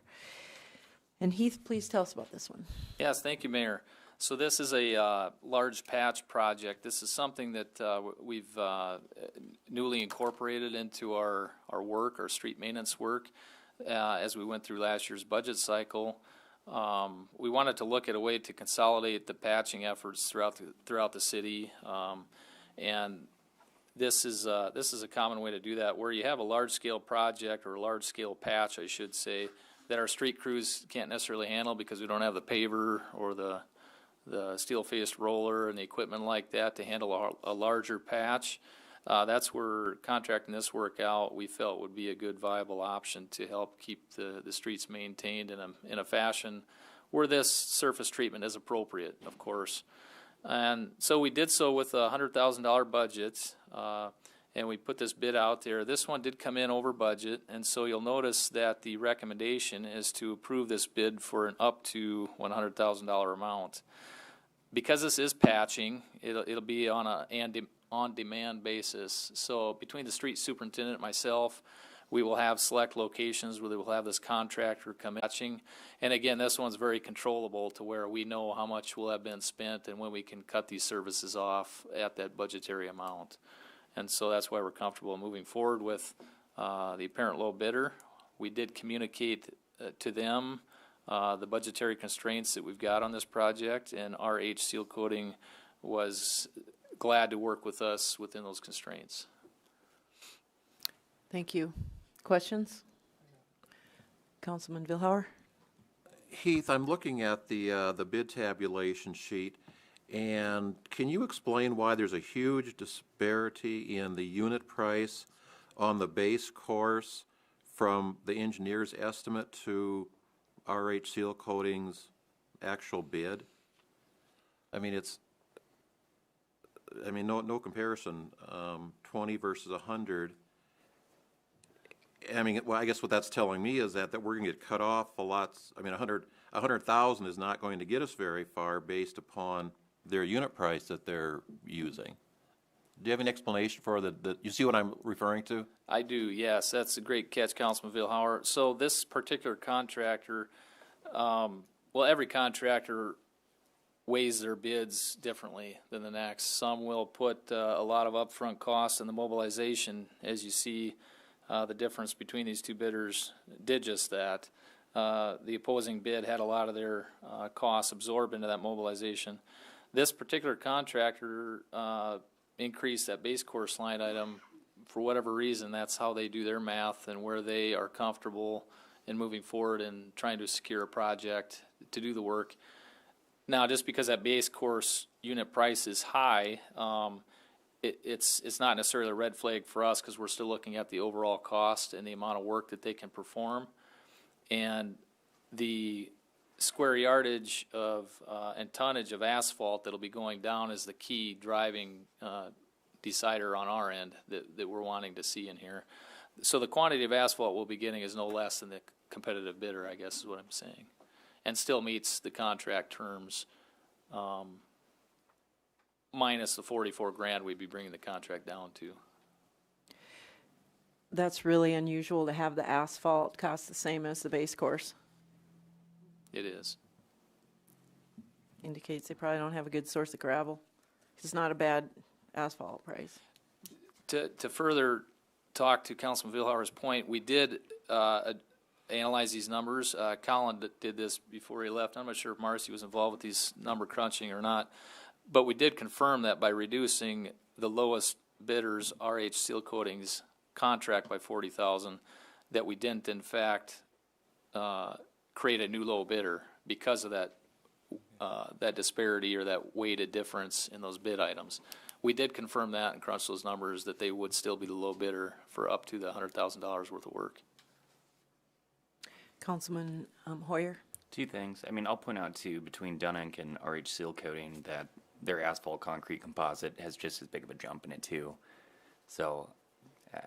And Heath, please tell us about this one. Yes, thank you, Mayor. So this is a large patch project. This is something that we've newly incorporated into our work, our street maintenance work, as we went through last year's budget cycle. We wanted to look at a way to consolidate the patching efforts throughout the city, and this is a common way to do that, where you have a large-scale project or a large-scale patch, I should say, that our street crews can't necessarily handle because we don't have the paver or the steel-faced roller and the equipment like that to handle a larger patch. That's where contracting this work out we felt would be a good viable option to help keep the streets maintained in a fashion where this surface treatment is appropriate, of course. And so we did so with a $100,000 budget, and we put this bid out there. This one did come in over budget, and so you'll notice that the recommendation is to approve this bid for an up to $100,000 amount. Because this is patching, it'll be on a on-demand basis. So between the street superintendent and myself, we will have select locations where they will have this contractor come patching. And again, this one's very controllable to where we know how much will have been spent and when we can cut these services off at that budgetary amount. And so that's why we're comfortable moving forward with the apparent low bidder. We did communicate to them the budgetary constraints that we've got on this project, and RH Seal Coating was glad to work with us within those constraints. Thank you. Questions? Councilman Vilhauer? Heath, I'm looking at the bid tabulation sheet, and can you explain why there's a huge disparity in the unit price on the base course from the engineer's estimate to RH Seal Coating's actual bid? I mean, no comparison, 20 versus 100. I mean, well, I guess what that's telling me is that we're going to get cut off a lot. I mean, 100,000 is not going to get us very far based upon their unit price that they're using. Do you have an explanation for you see what I'm referring to? I do, yes. That's a great catch, Councilman Vilhauer. So this particular contractor, well, every contractor weighs their bids differently than the next. Some will put a lot of upfront costs in the mobilization. As you see, the difference between these two bidders did just that. The opposing bid had a lot of their costs absorbed into that mobilization. This particular contractor increased that base course line item for whatever reason. That's how they do their math and where they are comfortable in moving forward and trying to secure a project to do the work. Now, just because that base course unit price is high, it's not necessarily a red flag for us because we're still looking at the overall cost and the amount of work that they can perform. And the square yardage of and tonnage of asphalt that'll be going down is the key driving decider on our end that we're wanting to see in here. so the quantity of asphalt we'll be getting is no less than the competitive bidder, I guess is what I'm saying. And still meets the contract terms, minus the 44 grand we'd be bringing the contract down to. That's really unusual to have the asphalt cost the same as the base course. It is. Indicates they probably don't have a good source of gravel. It's not a bad asphalt price. To further talk to Councilman Vilhauer's point, we did analyze these numbers. Colin did this before he left. I'm not sure if Marcy was involved with these number crunching or not, but we did confirm that by reducing the lowest bidder's RH Seal Coatings contract by $40,000, that we didn't in fact create a new low bidder because of that that disparity or that weighted difference in those bid items. We did confirm that and crunch those numbers that they would still be the low bidder for up to the $100,000 worth of work. Councilman Hoyer? Two things. I mean, I'll point out too, between Dunning and RH Seal Coating, that their asphalt concrete composite has just as big of a jump in it too. So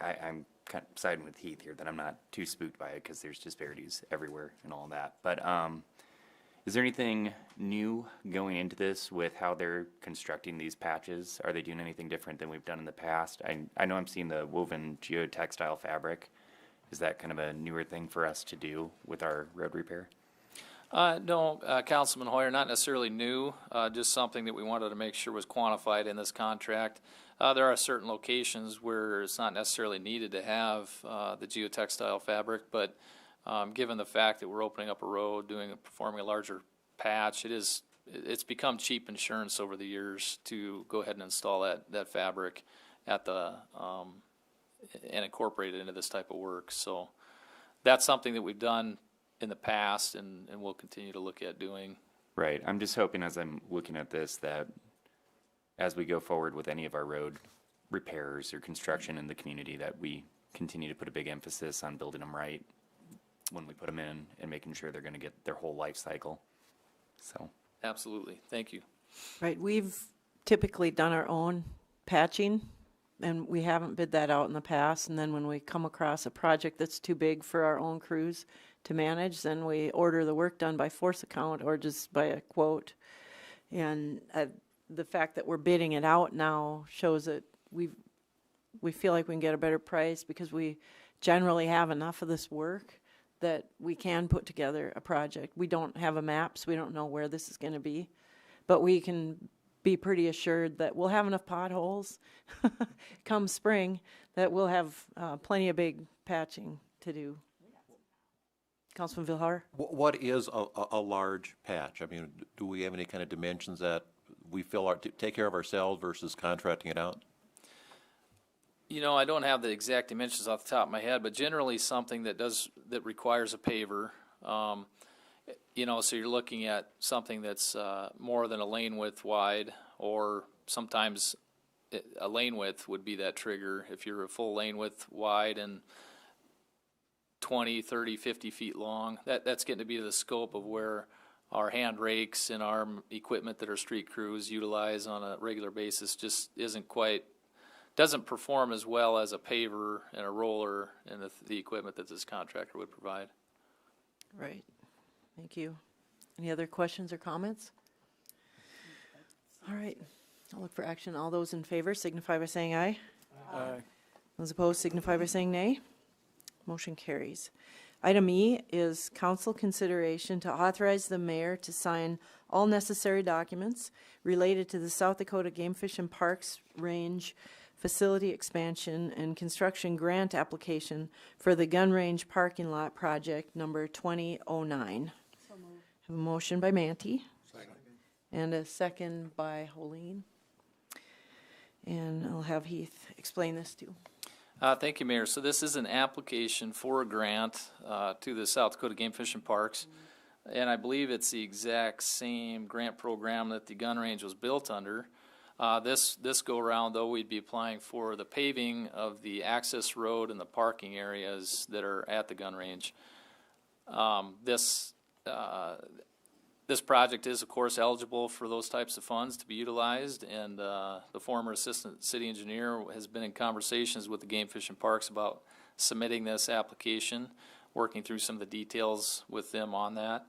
I'm kind of siding with Heath here that I'm not too spooked by it because there's disparities everywhere and all that. But is there anything new going into this with how they're constructing these patches? Are they doing anything different than we've done in the past? I know I'm seeing the woven geotextile fabric. Is that kind of a newer thing for us to do with our road repair? No, Councilman Hoyer, not necessarily new, just something that we wanted to make sure was quantified in this contract. There are certain locations where it's not necessarily needed to have the geotextile fabric, but given the fact that we're opening up a road, performing a larger patch, it's become cheap insurance over the years to go ahead and install that fabric at the and incorporate it into this type of work. So that's something that we've done in the past and we'll continue to look at doing. Right. I'm just hoping as I'm looking at this that as we go forward with any of our road repairs or construction in the community that we continue to put a big emphasis on building them right when we put them in and making sure they're going to get their whole life cycle. So absolutely. Thank you. Right. We've typically done our own patching and we haven't bid that out in the past. And then when we come across a project that's too big for our own crews to manage, then we order the work done by force account or just by a quote. And the fact that we're bidding it out now shows that we feel like we can get a better price because we generally have enough of this work that we can put together a project. We don't have a map, so we don't know where this is going to be, but we can be pretty assured that we'll have enough potholes come spring that we'll have plenty of big patching to do. Councilman Vilhauer? What is a large patch? I mean, do we have any kind of dimensions that we feel take care of ourselves versus contracting it out? You know, I don't have the exact dimensions off the top of my head, but generally something that requires a paver. You know, so you're looking at something that's more than a lane width wide, or sometimes a lane width would be that trigger. If you're a full lane width wide and 20, 30, 50 feet long, that's getting to be the scope of where our hand rakes and our equipment that our street crews utilize on a regular basis just doesn't perform as well as a paver and a roller and the equipment that this contractor would provide. Right. Thank you. Any other questions or comments? All right. I'll look for action. All those in favor signify by saying aye. Aye. Those opposed signify by saying nay. Motion carries. Item E is council consideration to authorize the mayor to sign all necessary documents related to the South Dakota Game Fish and Parks Range facility expansion and construction grant application for the gun range parking lot project number 2009. So moved. Have a motion by Manti. Second. And a second by Holeen. And I'll have Heath explain this too. Thank you, Mayor. So this is an application for a grant to the South Dakota Game Fish and Parks. And I believe it's the exact same grant program that the gun range was built under. This go around, though, we'd be applying for the paving of the access road and the parking areas that are at the gun range. This project is, of course, eligible for those types of funds to be utilized, and the former assistant city engineer has been in conversations with the Game Fish and Parks about submitting this application, working through some of the details with them on that.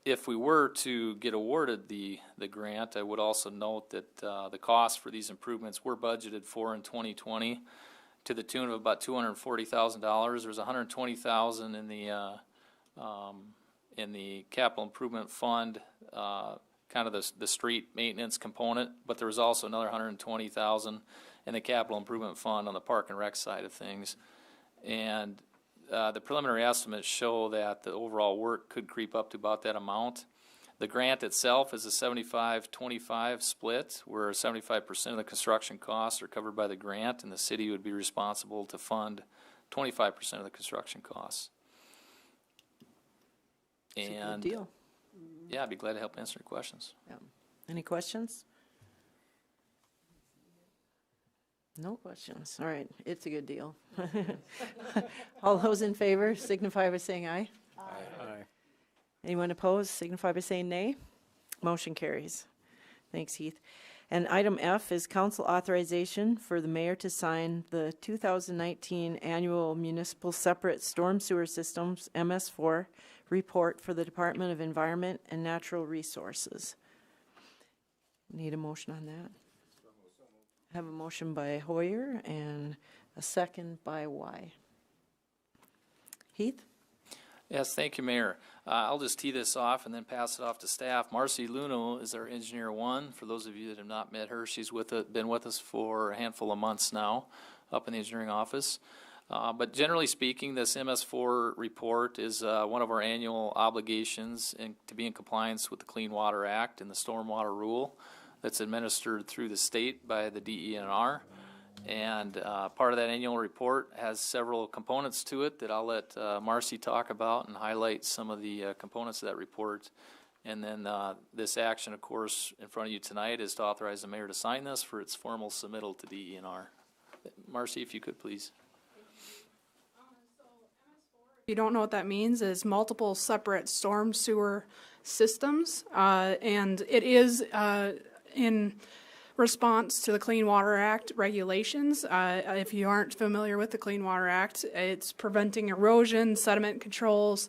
If we were to get awarded the grant, I would also note that the cost for these improvements were budgeted for in 2020 to the tune of about $240,000. There's $120,000 in the capital improvement fund, kind of the street maintenance component, but there was also another $120,000 in the capital improvement fund on the park and rec side of things. And the preliminary estimates show that the overall work could creep up to about that amount. The grant itself is a 75-25 split, where 75% of the construction costs are covered by the grant, and the city would be responsible to fund 25% of the construction costs. It's a good And deal. yeah, I'd be glad to help answer your questions. Yeah. Any questions? No questions. All right, it's a good deal. All those in favor signify by saying aye. Aye. Anyone opposed signify by saying nay. Motion carries. Thanks, Heath. And item F is council authorization for the mayor to sign the 2019 annual municipal separate storm sewer systems MS4 report for the Department of Environment and Natural Resources. Need a motion on that? I have a motion by Hoyer and a second by Y. Heath? Yes, thank you, Mayor. I'll just tee this off and then pass it off to staff. Marcy Luno is our engineer one. For those of you that have not met her, she's been with us for a handful of months now up in the engineering office. But generally speaking, this MS4 report is one of our annual obligations to be in compliance with the Clean Water Act and the Stormwater Rule that's administered through the state by the DENR. And part of that annual report has several components to it that I'll let Marcy talk about and highlight some of the components of that report. And then this action, of course, in front of you tonight is to authorize the mayor to sign this for its formal submittal to DENR. Marcy, if you could, please. If you don't know what that means, is multiple separate storm sewer systems, and it is in response to the Clean Water Act regulations. If you aren't familiar with the Clean Water Act, it's preventing erosion, sediment controls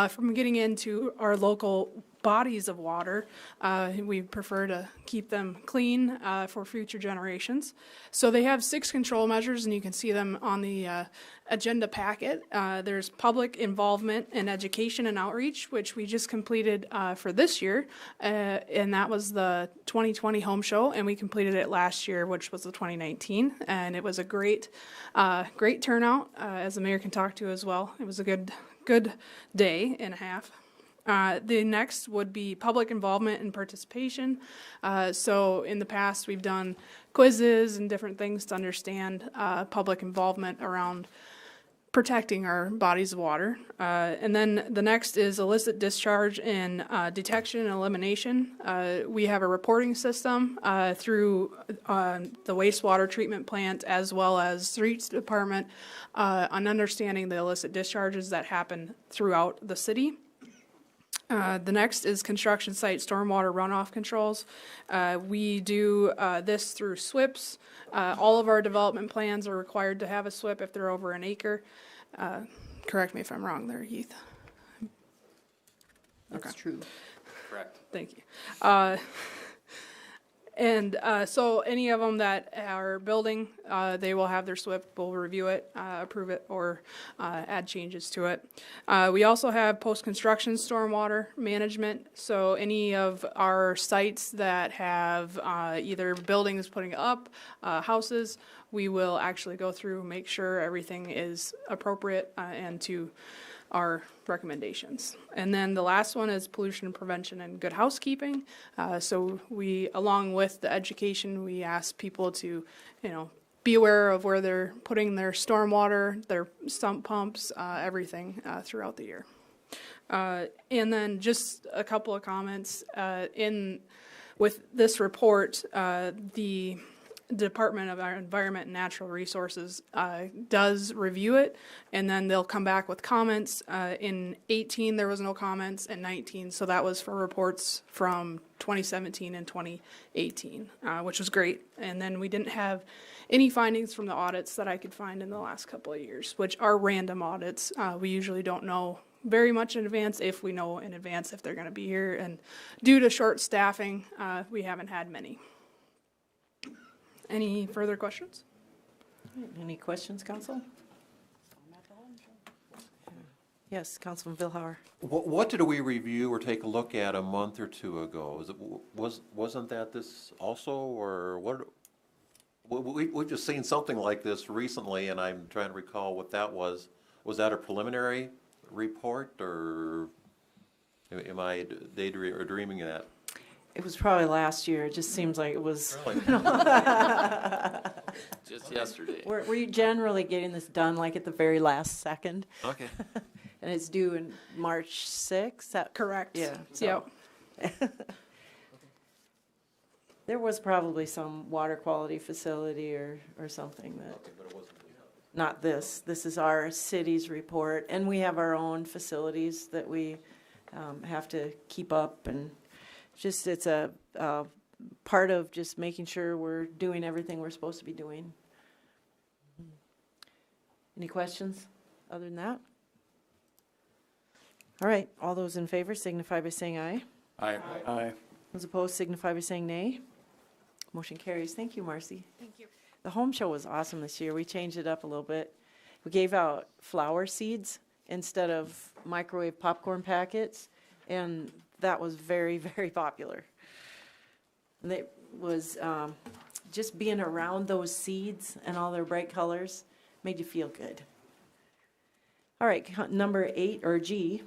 from getting into our local bodies of water. We prefer to keep them clean for future generations. So they have 6 control measures, and you can see them on the agenda packet. There's public involvement in education and outreach, which we just completed for this year, and that was the 2020 home show, and we completed it last year, which was the 2019, and it was a great turnout, as the mayor can talk to as well. It was a good day and a half. The next would be public involvement and participation. So in the past, we've done quizzes and different things to understand public involvement around protecting our bodies of water. And then the next is illicit discharge and detection and elimination. We have a reporting system through the wastewater treatment plant as well as streets department on understanding the illicit discharges that happen throughout the city. The next is construction site stormwater runoff controls. We do this through SWIPs. All of our development plans are required to have a SWIP if they're over an acre. Correct me if I'm wrong there, Heath. That's true. Correct. Thank you. And so any of them that are building, they will have their SWIP, we'll review it, approve it, or add changes to it. We also have post-construction stormwater management. So any of our sites that have either buildings putting up, houses, we will actually go through, make sure everything is appropriate and to our recommendations. And then the last one is pollution prevention and good housekeeping. So we, along with the education, we ask people to, be aware of where they're putting their stormwater, their sump pumps, everything throughout the year. And then just a couple of comments with this report, the Department of our Environment and Natural Resources does review it, and then they'll come back with comments. In 18, there was no comments, and 19, so that was for reports from 2017 and 2018, which was great. And then we didn't have any findings from the audits that I could find in the last couple of years, which are random audits. We usually don't know very much in advance, if we know in advance if they're going to be here, and due to short staffing, we haven't had many. Any further questions? Any questions, Council? Yes, Councilman Vilhauer. What did we review or take a look at a month or two ago? Wasn't that this also, or what? We've just seen something like this recently, and I'm trying to recall what that was. Was that a preliminary report, or am I daydreaming that? It was probably last year. It just seems like it was. Really? Just yesterday. We're generally getting this done like at the very last second. Okay. And it's due in March 6th. Correct. Yeah. Yep. There was probably some water quality facility or something that. Not this. This is our city's report, and we have our own facilities that we have to keep up, and just it's a part of just making sure we're doing everything we're supposed to be doing. Any questions other than that? All right, all those in favor signify by saying aye. Aye. Aye. Those opposed signify by saying nay. Motion carries. Thank you, Marcy. Thank you. The home show was awesome this year. We changed it up a little bit. We gave out flower seeds instead of microwave popcorn packets, and that was very, very popular. And it was just being around those seeds and all their bright colors made you feel good. All right, number 8, or G,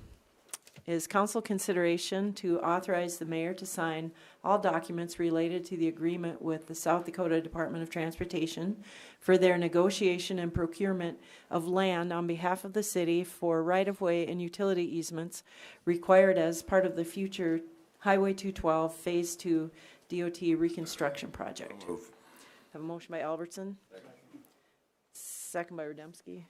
is council consideration to authorize the mayor to sign all documents related to the agreement with the South Dakota Department of Transportation for their negotiation and procurement of land on behalf of the city for right-of-way and utility easements required as part of the future Highway 212 Phase 2 DOT reconstruction project. Move. Have a motion by Albertson. Second by Rademski.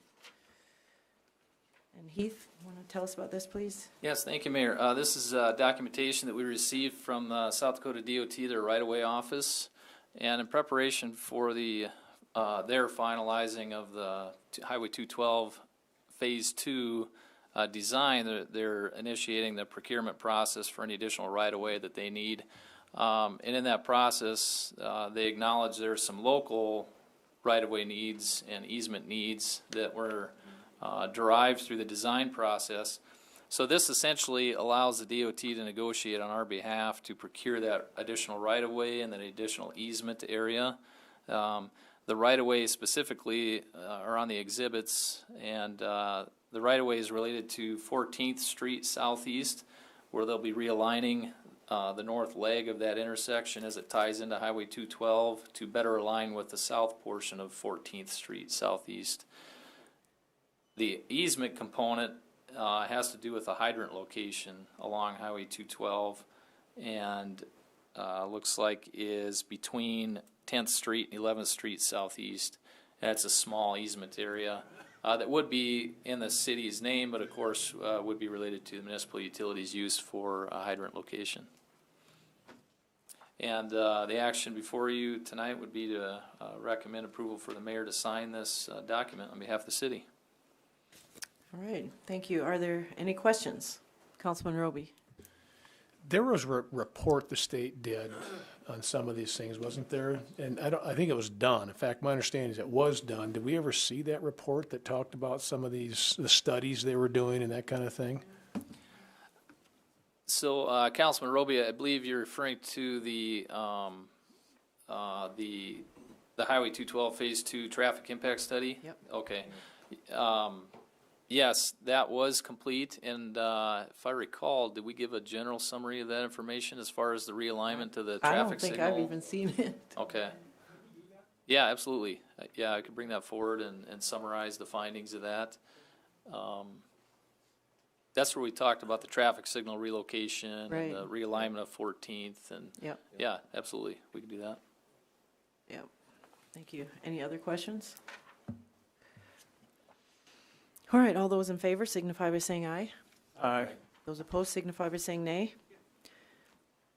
And Heath, want to tell us about this, please? Yes, thank you, Mayor. This is documentation that we received from South Dakota DOT, their right-of-way office, and in preparation for their finalizing of the Highway 212 Phase 2 design, they're initiating the procurement process for any additional right-of-way that they need. And in that process, they acknowledge there's some local right-of-way needs and easement needs that were derived through the design process. So this essentially allows the DOT to negotiate on our behalf to procure that additional right-of-way and that additional easement area. The right-of-way specifically are on the exhibits, and the right-of-way is related to 14th Street Southeast, where they'll be realigning the north leg of that intersection as it ties into Highway 212 to better align with the south portion of 14th Street Southeast. The easement component has to do with a hydrant location along Highway 212, and looks like is between 10th Street and 11th Street Southeast. That's a small easement area that would be in the city's name, but of course would be related to the municipal utilities used for a hydrant location. And the action before you tonight would be to recommend approval for the mayor to sign this document on behalf of the city. All right, thank you. Are there any questions? Councilman Roby. There was a report the state did on some of these things, wasn't there? And I think it was done. In fact, my understanding is it was done. Did we ever see that report that talked about some of the studies they were doing and that kind of thing? So, Councilman Roby, I believe you're referring to the Highway 212 Phase 2 traffic impact study? Yep. Okay. Yes, that was complete, and if I recall, did we give a general summary of that information as far as the realignment of the traffic signal? I don't think I've even seen it. Okay. Yeah, absolutely. Yeah, I could bring that forward and summarize the findings of that. That's where we talked about the traffic signal relocation Right. and the realignment of 14th, and Yep. yeah, absolutely, we could do that. Yep. Thank you. Any other questions? All right, all those in favor signify by saying aye. Aye. Those opposed signify by saying nay.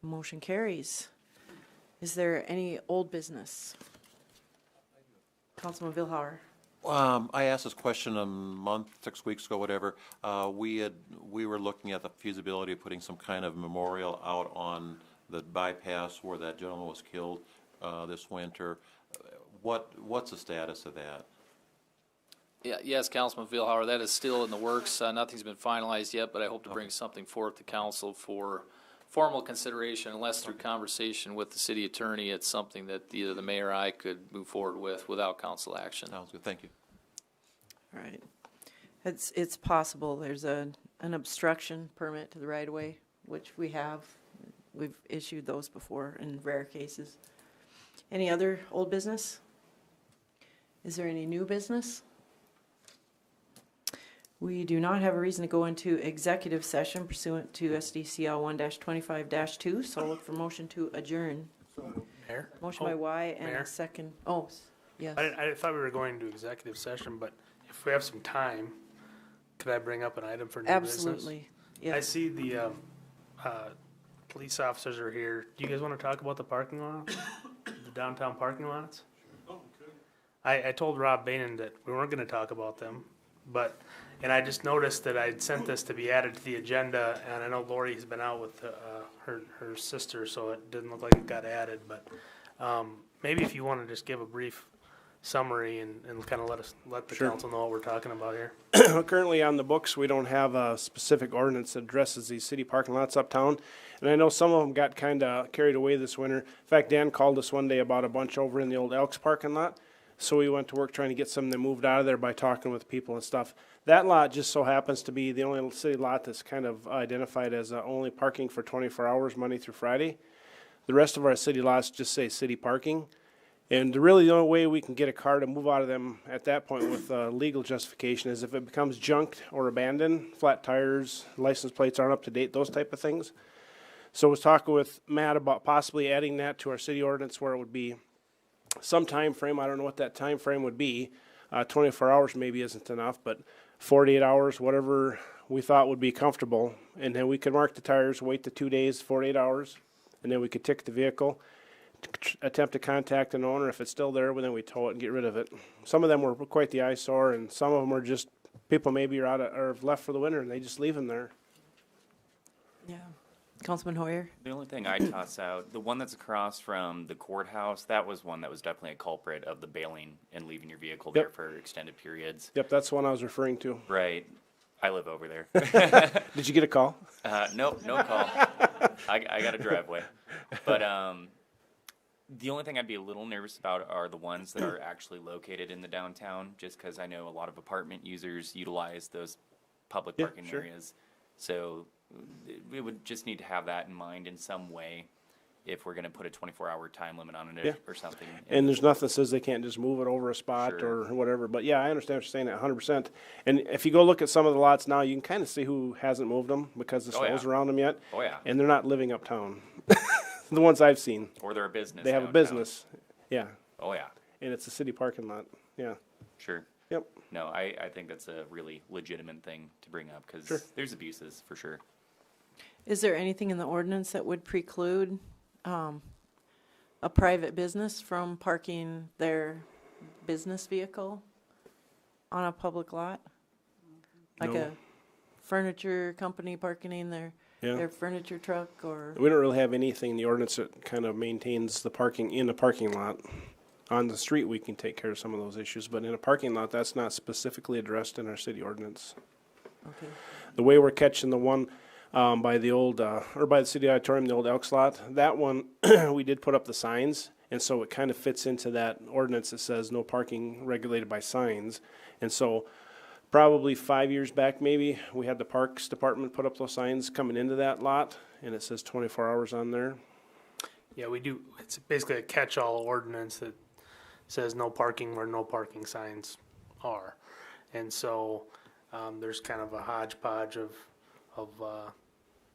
Motion carries. Is there any old business? Councilman Vilhauer. I asked this question a month, 6 weeks ago, whatever. We were looking at the feasibility of putting some kind of memorial out on the bypass where that gentleman was killed this winter. What's the status of that? Yeah, yes, Councilman Vilhauer, that is still in the works. Nothing's been finalized yet, but I hope to bring something forth to council for formal consideration, unless through conversation with the city attorney, it's something that either the mayor or I could move forward with without council action. Sounds good, thank you. All right. It's possible there's an obstruction permit to the right of way, which we have. We've issued those before in rare cases. Any other old business? Is there any new business? We do not have a reason to go into executive session pursuant to SDCL 1-25-2, so I'll look for motion to adjourn. Mayor? Motion by Y and Mayor? a second. Oh, yes. I thought we were going into executive session, but if we have some time, could I bring up an item for new business? Absolutely. I Yes. see the police officers are here. Do you guys want to talk about the parking lot? The downtown parking lots? I told Rob Bainan that we weren't going to talk about them, and I just noticed that I'd sent this to be added to the agenda, and I know Lori's been out with her sister, so it didn't look like it got added, but maybe if you want to just give a brief summary and kind of let the council know what we're talking about here. Currently on the books, we don't have a specific ordinance that addresses these city parking lots uptown. And I know some of them got kind of carried away this winter. In fact, Dan called us one day about a bunch over in the old Elks parking lot. So we went to work trying to get some of them moved out of there by talking with people and stuff. That lot just so happens to be the only city lot that's kind of identified as only parking for 24 hours, Monday through Friday. The rest of our city lots just say city parking. And really the only way we can get a car to move out of them at that point with legal justification is if it becomes junked or abandoned, flat tires, license plates aren't up to date, those type of things. So I was talking with Matt about possibly adding that to our city ordinance where it would be some time frame. I don't know what that time frame would be. 24 hours maybe isn't enough, but 48 hours, whatever we thought would be comfortable. And then we could mark the tires, wait the 2 days, 48 hours, and then we could ticket the vehicle, attempt to contact an owner. If it's still there, well, then we tow it and get rid of it. Some of them were quite the eyesore, and some of them are just people maybe are left for the winter and they just leave them there. Yeah. Councilman Hoyer? The only thing I toss out, the one that's across from the courthouse, that was one that was definitely a culprit of the bailing and leaving your vehicle there for extended periods. Yep, that's the one I was referring to. Right. I live over there. Did you get a call? Nope, no call. I got a driveway. But the only thing I'd be a little nervous about are the ones that are actually located in the downtown, just because I know a lot of apartment users utilize those public parking areas. So we would just need to have that in mind in some way if we're going to put a 24-hour time limit on it or something. And there's nothing that says they can't just move it over a spot or whatever. But yeah, I understand what you're saying at 100%. And if you go look at some of the lots now, you can kind of see who hasn't moved them because the snow's around them yet. Oh, yeah. And they're not living uptown. The ones I've seen. Or they're a business. They have downtown. a business. Yeah. Oh, yeah. And it's a city parking lot. Yeah. Sure. Yep. No, I think that's a really legitimate thing to bring up because there's abuses for sure. Is there anything in the ordinance that would preclude a private business from parking their business vehicle on a public lot? Like a furniture company parking their furniture truck or? We don't really have anything in the ordinance that kind of maintains the parking in the parking lot. On the street, we can take care of some of those issues, but in a parking lot, that's not specifically addressed in our city ordinance. Okay. The way we're catching the one by the old, or by the city auditorium, the old Elks lot, that one, we did put up the signs, and so it kind of fits into that ordinance that says no parking regulated by signs. And so probably 5 years back maybe, we had the Parks Department put up those signs coming into that lot, and it says 24 hours on there. Yeah, we do. It's basically a catch-all ordinance that says no parking where no parking signs are. And so there's kind of a hodgepodge of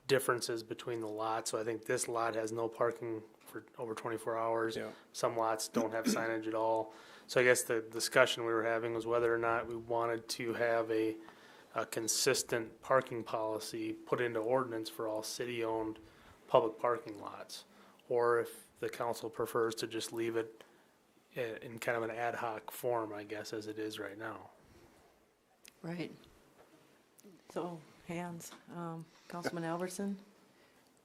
differences between the lots. So I think this lot has no parking for over 24 hours. Yeah. Some lots don't have signage at all. So I guess the discussion we were having was whether or not we wanted to have a consistent parking policy put into ordinance for all city-owned public parking lots, or if the council prefers to just leave it in kind of an ad hoc form, I guess, as it is right now. Right. So, hands. Councilman Albertson?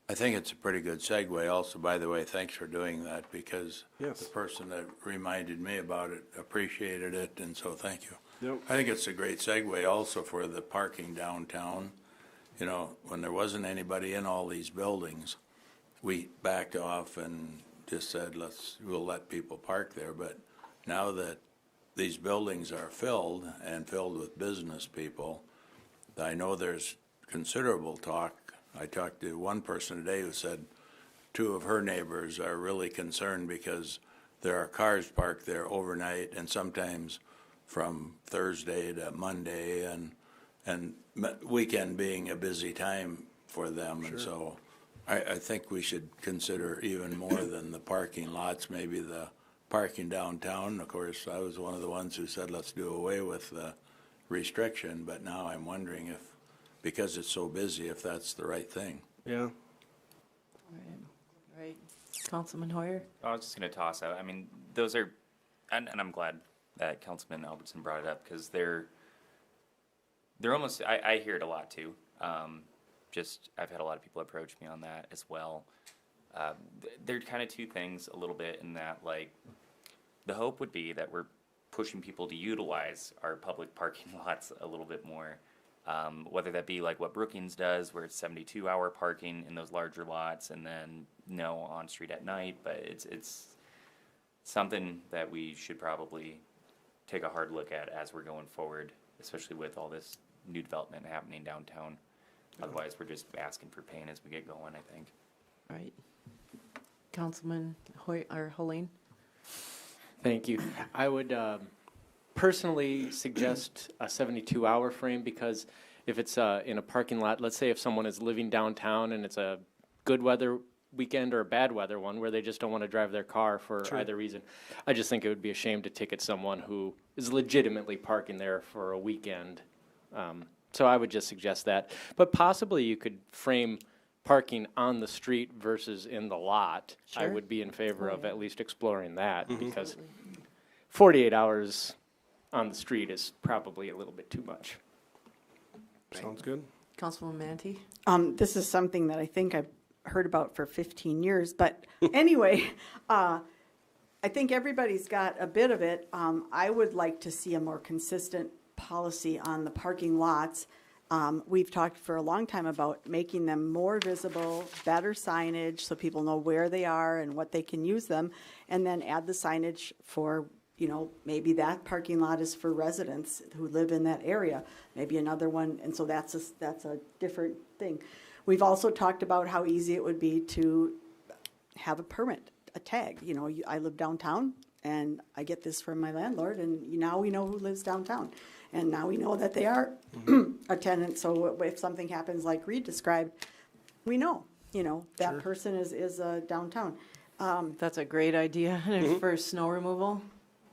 I think it's a pretty good segue. Also, by the way, thanks for doing that, because Yes. the person that reminded me about it appreciated it, and so thank you. Yep. I think it's a great segue also for the parking downtown. You know, when there wasn't anybody in all these buildings, we backed off and just said, we'll let people park there. But now that these buildings are filled and filled with business people, I know there's considerable talk. I talked to one person today who said 2 of her neighbors are really concerned because there are cars parked there overnight and sometimes from Thursday to Monday, and weekend being a busy time for them. And so I think we should consider even more than the parking lots, maybe the parking downtown. Of course, I was one of the ones who said let's do away with the restriction, but now I'm wondering if, because it's so busy, if that's the right thing. Yeah. Right. Councilman Hoyer? I was just going to toss out, I mean, those are, and I'm glad that Councilman Albertson brought it up, because they're almost, I hear it a lot too. I've had a lot of people approach me on that as well. They're kind of two things a little bit in that, like, the hope would be that we're pushing people to utilize our public parking lots a little bit more. Whether that be like what Brookings does, where it's 72-hour parking in those larger lots and then no on street at night, but it's something that we should probably take a hard look at as we're going forward, especially with all this new development happening downtown. Otherwise, we're just asking for pain as we get going, I think. Right. Councilman Hoyer, or Helene? Thank you. I would personally suggest a 72-hour frame, because if it's in a parking lot, let's say if someone is living downtown and it's a good weather weekend or a bad weather one where they just don't want to drive their car for either reason, I just think it would be a shame to ticket someone who is legitimately parking there for a weekend. So I would just suggest that. But possibly you could frame parking on the street versus in the lot. I Sure. would be in favor of yeah. at least exploring that, because 48 hours on the street is probably a little bit too much. Sounds good. Councilman Manti? This is something that I think I've heard about for 15 years, but anyway, I think everybody's got a bit of it. I would like to see a more consistent policy on the parking lots. We've talked for a long time about making them more visible, better signage so people know where they are and what they can use them, and then add the signage for, you know, maybe that parking lot is for residents who live in that area, maybe another one, and so that's a different thing. We've also talked about how easy it would be to have a permit, a tag. You know, I live downtown, and I get this from my landlord, and now we know who lives downtown. And now we know that they are a tenant, so if something happens like Reed described, we know, you know, that person is downtown. That's a great idea for snow removal,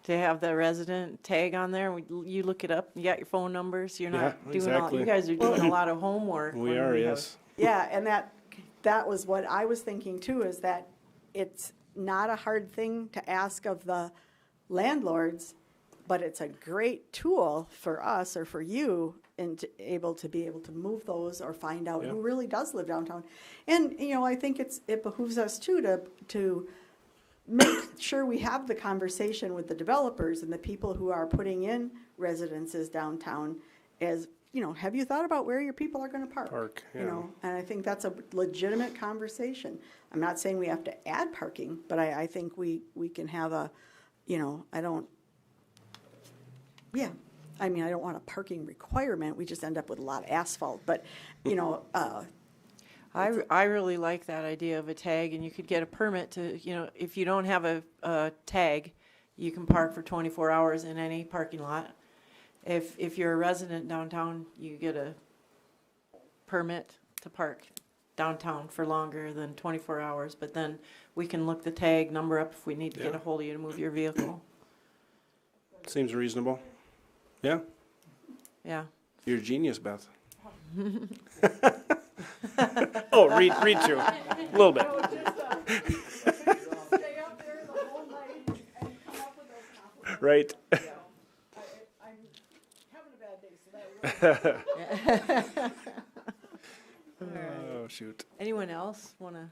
to have the resident tag on there. You look it up, you got your phone numbers, you're not Yeah, doing exactly. you guys are doing a lot of homework. We when are, have- yes. Yeah, and that was what I was thinking too, is that it's not a hard thing to ask of the landlords, but it's a great tool for us or for you and to be able to move those or find out who really does live downtown. And, you know, I think it behooves us too to make sure we have the conversation with the developers and the people who are putting in residences downtown as, you know, have you thought about where your people are going to park? Yeah. You know, and I think that's a legitimate conversation. I'm not saying we have to add parking, but I think we can have a, you know, I don't want a parking requirement. We just end up with a lot of asphalt. But, you know, I really like that idea of a tag, and you could get a permit to, you know, if you don't have a tag, you can park for 24 hours in any parking lot. If you're a resident downtown, you get a permit to park downtown for longer than 24 hours, but then we can look the tag number up if we need to get Yeah. a hold of you to move your vehicle. Seems reasonable. Yeah, Yeah. you're a genius, Beth. Oh, read through, a little bit. Right. Oh, shoot. Anyone else want to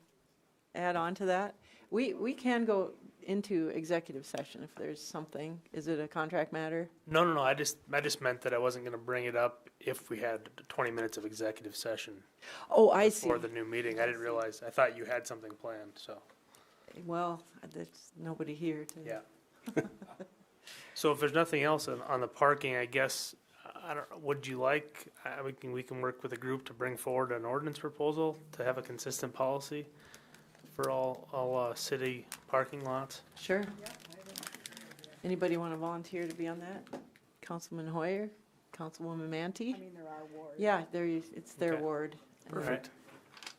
add on to that? We can go into executive session if there's something. Is it a contract matter? No. I just meant that I wasn't gonna bring it up if we had 20 minutes of executive session Oh, I see. for the new meeting. I didn't realize, I thought you had something planned, so, Well, there's nobody here to. yeah. So if there's nothing else on the parking, I guess, I don't, would you like, we can work with a group to bring forward an ordinance proposal to have a consistent policy for all city parking lots? Sure. Anybody want to volunteer to be on that? Councilman Hoyer, Councilwoman Manti? I mean, there are wards. Yeah, it's their Okay. ward. Perfect.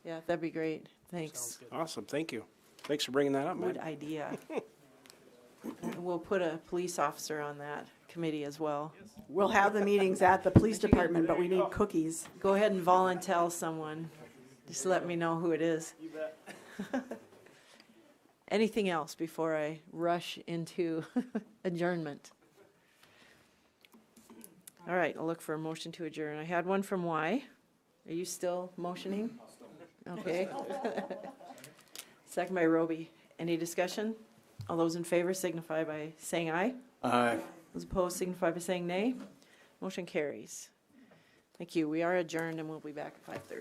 Yeah, that'd be great. Sounds Thanks. good. Awesome, thank you. Thanks for bringing that up, Good man. idea. We'll put a police officer on that committee as well. We'll have the meetings at the police department, but we need cookies. Go ahead and volunteer someone. Just let me know who it is. Anything else before I rush into adjournment? All right, I'll look for a motion to adjourn. I had one from Y. Are you still motioning? Okay. Second by Roby. Any discussion? All those in favor signify by saying aye. Aye. Those opposed signify by saying nay. Motion carries. Thank you. We are adjourned and we'll be back at 5:30.